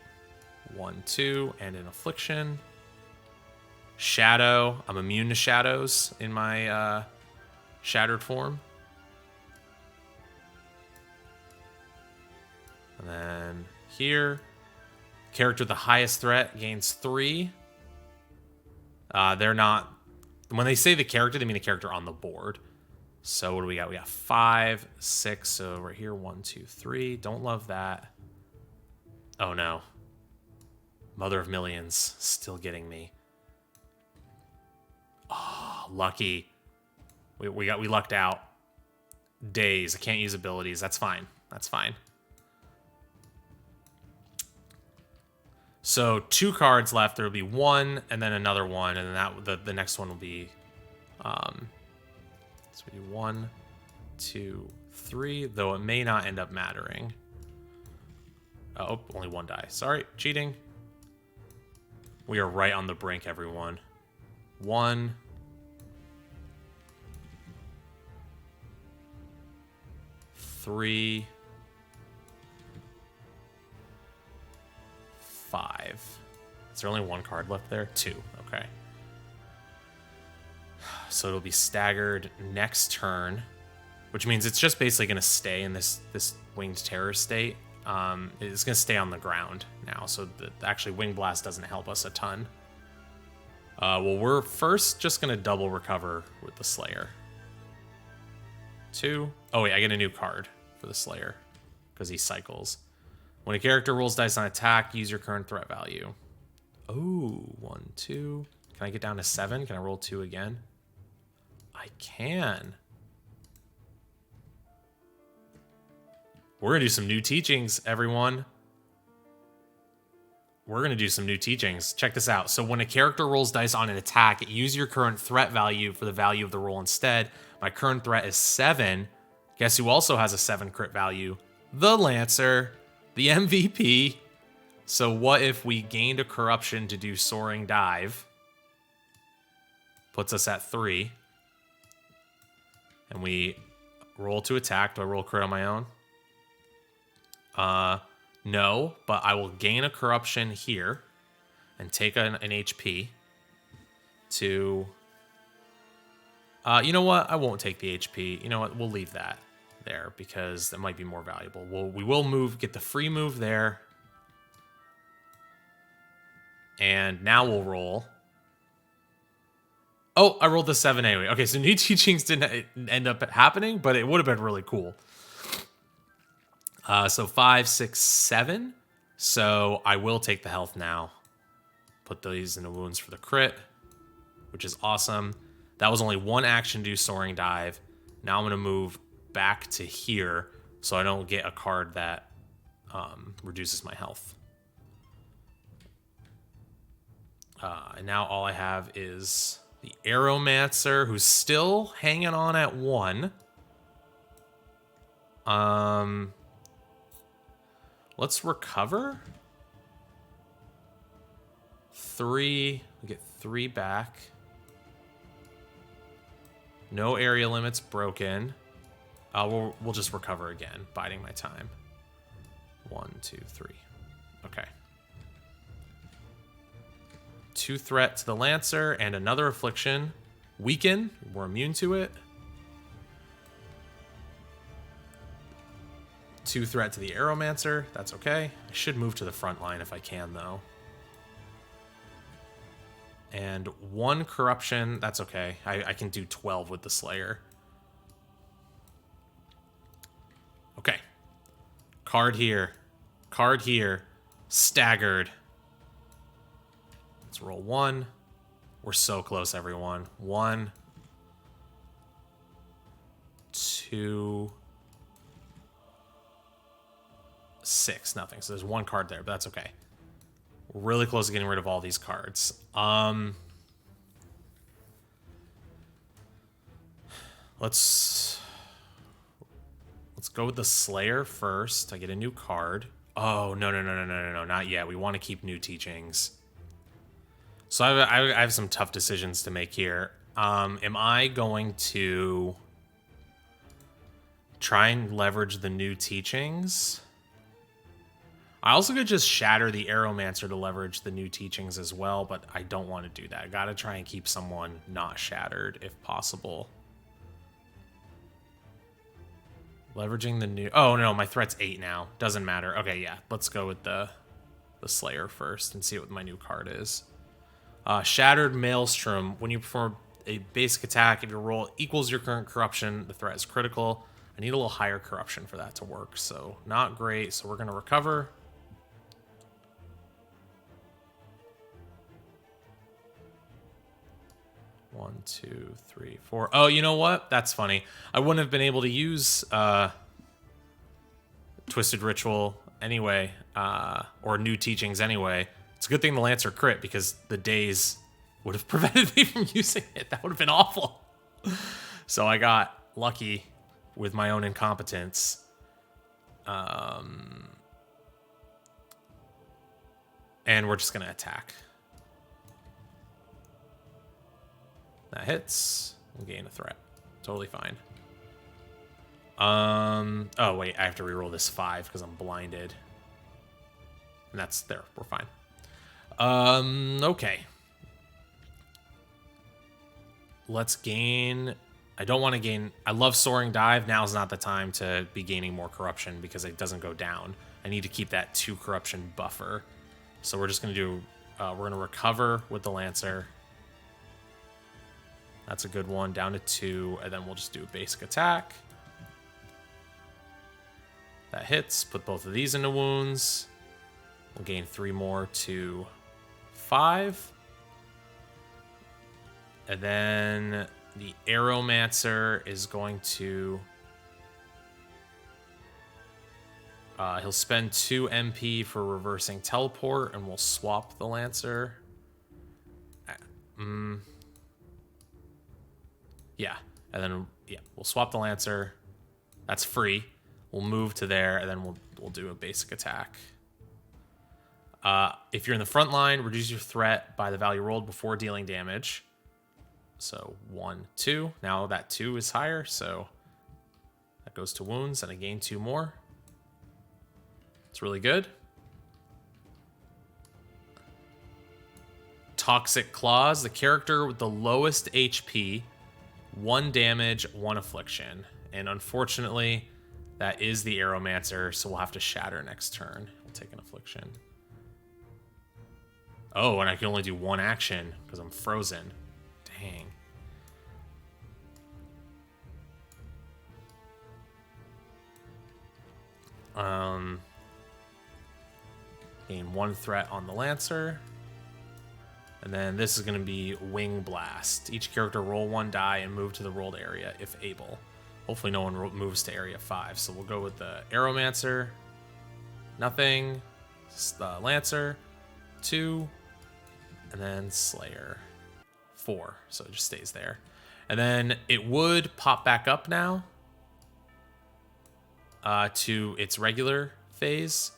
1, 2, and an Affliction. Shadow. I'm immune to shadows in my shattered form. And then here, character with the highest threat gains 3. They're not... When they say the character, they mean a character on the board. So what do we got? We got 5, 6. So right here, 1, 2, 3. Don't love that. Oh, no. Mother of Millions. Still getting me. Oh, lucky. We lucked out. Days. I can't use abilities. That's fine. That's fine. So 2 cards left. There will be 1 and then another 1, and then the next one will be so we do 1, 2, 3, though it may not end up mattering. Oh, only 1 die. Sorry, cheating. We are right on the brink, everyone. 1. 3. 5. Is there only 1 card left there? 2. Okay. So it'll be staggered next turn, which means it's just basically going to stay in this Winged Terror state. It's going to stay on the ground now, so actually Wing Blast doesn't help us a ton. Well, we're first just going to double recover with the Slayer. 2. Oh, wait, I get a new card for the Slayer because he cycles. When a character rolls dice on attack, use your current threat value. Oh, 1, 2. Can I get down to 7? Can I roll 2 again? I can. We're going to do some new teachings, everyone. We're going to do some new teachings. Check this out. So when a character rolls dice on an attack, use your current threat value for the value of the roll instead. My current threat is 7. Guess who also has a 7 crit value? The Lancer, the MVP. So what if we gained a corruption to do Soaring Dive? Puts us at 3. And we roll to attack. Do I roll crit on my own? No, but I will gain a corruption here and take an HP to... you know what? I won't take the HP. You know what? We'll leave that there because that might be more valuable. We will move, get the free move there. And now we'll roll. Oh, I rolled the 7 anyway. Okay, so new teachings didn't end up happening, but it would have been really cool. So 5, 6, 7. So I will take the health now. Put these into wounds for the crit, which is awesome. That was only one action to do Soaring Dive. Now I'm going to move back to here so I don't get a card that reduces my health. And now all I have is the Aeromancer, who's still hanging on at 1. Let's recover. 3. We get 3 back. No area limits broken. We'll just recover again, biding my time. 1, 2, 3. Okay. 2 threat to the Lancer and another affliction. Weaken. We're immune to it. 2 threat to the Aeromancer. That's okay. I should move to the front line if I can, though. And 1 corruption. That's okay. I can do 12 with the Slayer. Okay. Card here. Card here. Staggered. Let's roll 1. We're so close, everyone. 1. 2. 6. Nothing. So there's 1 card there, but that's okay. We're really close to getting rid of all these cards. Let's go with the Slayer first. I get a new card. Oh, no, not yet. We want to keep new teachings. So I have some tough decisions to make here. Am I going to try and leverage the new teachings? I also could just shatter the Aeromancer to leverage the new teachings as well, but I don't want to do that. I gotta try and keep someone not shattered if possible. Leveraging the new... Oh, no, my threat's 8 now. Doesn't matter. Okay, yeah. Let's go with the Slayer first and see what my new card is. Shattered Maelstrom. When you perform a basic attack, if your roll equals your current corruption, the threat is critical. I need a little higher corruption for that to work, so not great. So we're going to recover. One, 2, 3, 4. Oh, you know what? That's funny. I wouldn't have been able to use Twisted Ritual anyway, or New Teachings anyway. It's a good thing the Lancer crit because the days would have prevented me from using it. That would have been awful. So I got lucky with my own incompetence. And we're just going to attack. That hits. We'll gain a threat. Totally fine. Oh, wait. I have to reroll this 5 because I'm blinded. And that's there. We're fine. Okay. Let's gain... I don't want to gain... I love Soaring Dive. Now's not the time to be gaining more corruption because it doesn't go down. I need to keep that 2 corruption buffer. So we're just going to do... we're going to recover with the Lancer. That's a good one. Down to 2. And then we'll just do a basic attack. That hits. Put both of these into wounds. We'll gain 3 more to 5. And then the Aeromancer is going to... he'll spend 2 MP for reversing teleport, and we'll swap the Lancer. Yeah, and then we'll swap the Lancer. That's free. We'll move to there, and then we'll do a basic attack. If you're in the front line, reduce your threat by the value rolled before dealing damage. So 1, 2. Now that 2 is higher, so that goes to wounds, and I gain 2 more. It's really good. Toxic Claws, the character with the lowest HP, 1 damage, 1 affliction. And unfortunately, that is the Aeromancer, so we'll have to shatter next turn. We'll take an affliction. Oh, and I can only do 1 action because I'm frozen. Dang. Gain 1 threat on the Lancer. And then this is going to be Wing Blast. Each character roll 1 die and move to the rolled area if able. Hopefully no one moves to area 5. So we'll go with the Aeromancer. Nothing. The Lancer. 2. And then Slayer. 4. So it just stays there. And then it would pop back up now to its regular phase.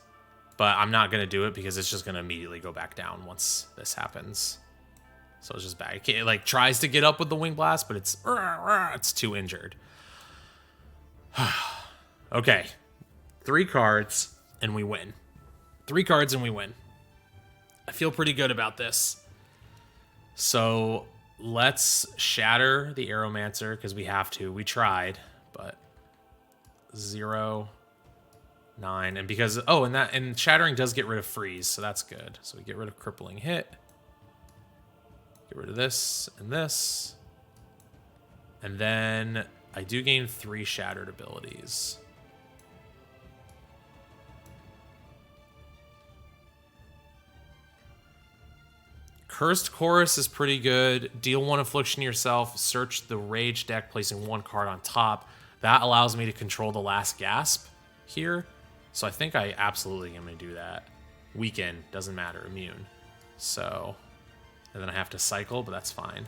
But I'm not going to do it because it's just going to immediately go back down once this happens. So it's just bad. It like tries to get up with the Wing Blast, but it's too injured. Okay. 3 cards and we win. 3 cards and we win. I feel pretty good about this. So let's shatter the Aeromancer because we have to. We tried, but 0, 9, and because and shattering does get rid of freeze, so that's good. So we get rid of crippling hit. Get rid of this and this. And then I do gain 3 shattered abilities. Cursed Chorus is pretty good. Deal 1 affliction to yourself. Search the Rage deck, placing 1 card on top. That allows me to control the last gasp here. So I think I absolutely am going to do that. Weaken, doesn't matter, immune. So, and then I have to cycle, but that's fine.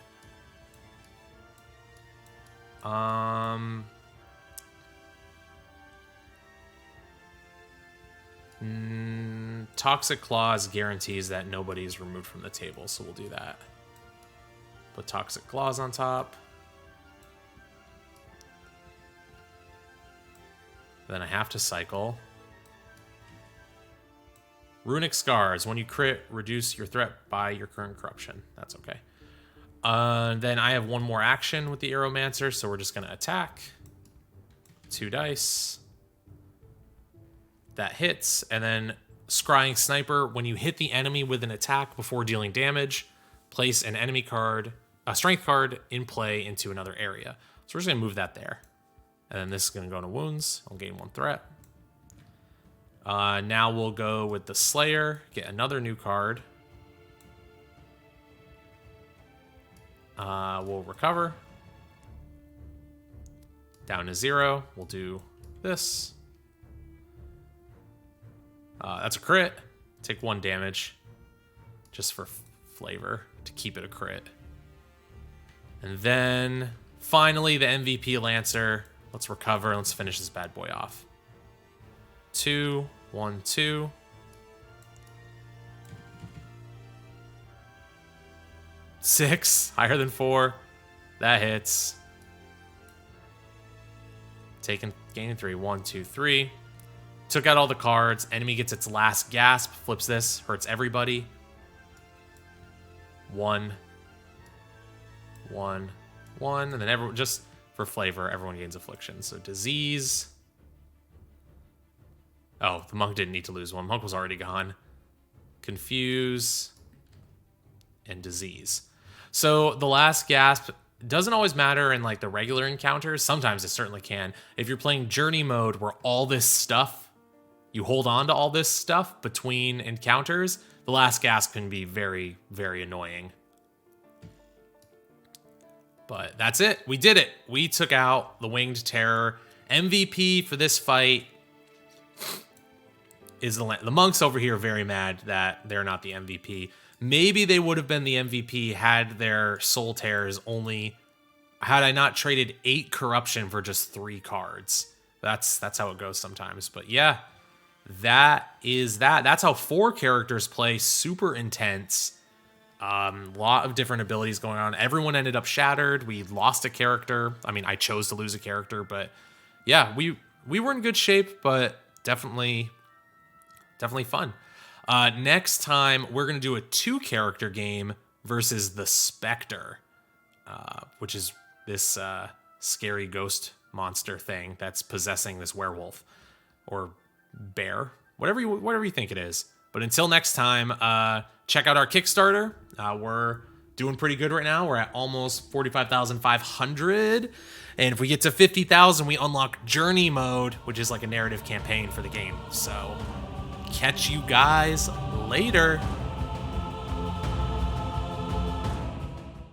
Toxic Claws guarantees that nobody is removed from the table, so we'll do that. Put Toxic Claws on top. Then I have to cycle. Runic Scars. When you crit, reduce your threat by your current corruption. That's okay. Then I have 1 more action with the Aeromancer, so we're just going to attack. 2 dice. That hits. And then Scrying Sniper. When you hit the enemy with an attack before dealing damage, place an enemy card, a strength card in play into another area. So we're just going to move that there. And then this is going to go into wounds. I'll gain 1 threat. Now we'll go with the Slayer. Get another new card. We'll recover. Down to 0. We'll do this. That's a crit. Take 1 damage. Just for flavor. To keep it a crit. And then, finally, the MVP Lancer. Let's recover. Let's finish this bad boy off. 2, 1, 2. Six, higher than 4. That hits. Gaining 3. 1, 2, 3. Took out all the cards. Enemy gets its last gasp. Flips this. Hurts everybody. 1, 1, 1. And then everyone, just for flavor, everyone gains affliction. So disease. Oh, the monk didn't need to lose 1. Monk was already gone. Confuse. And disease. So the last gasp doesn't always matter in like the regular encounters. Sometimes it certainly can. If you're playing journey mode where all this stuff you hold on to all this stuff between encounters, the last gasp can be very, very annoying. But that's it. We did it. We took out the Winged Terror. MVP for this fight is the monks over here are very mad that they're not the MVP. Maybe they would have been the MVP had their Soul Tears had I not traded 8 corruption for just 3 cards. That's how it goes sometimes. But yeah, that is that. That's how 4 characters play. Super intense. Lot of different abilities going on. Everyone ended up shattered. We lost a character. I mean, I chose to lose a character, but yeah, we were in good shape, but definitely fun. Next time, we're going to do a 2-character game versus the Spectre, which is this scary ghost monster thing that's possessing this werewolf or bear, whatever you think it is. But until next time, check out our Kickstarter. We're doing pretty good right now. We're at almost 45,500. And if we get to 50,000, we unlock Journey Mode, which is like a narrative campaign for the game. So catch you guys later.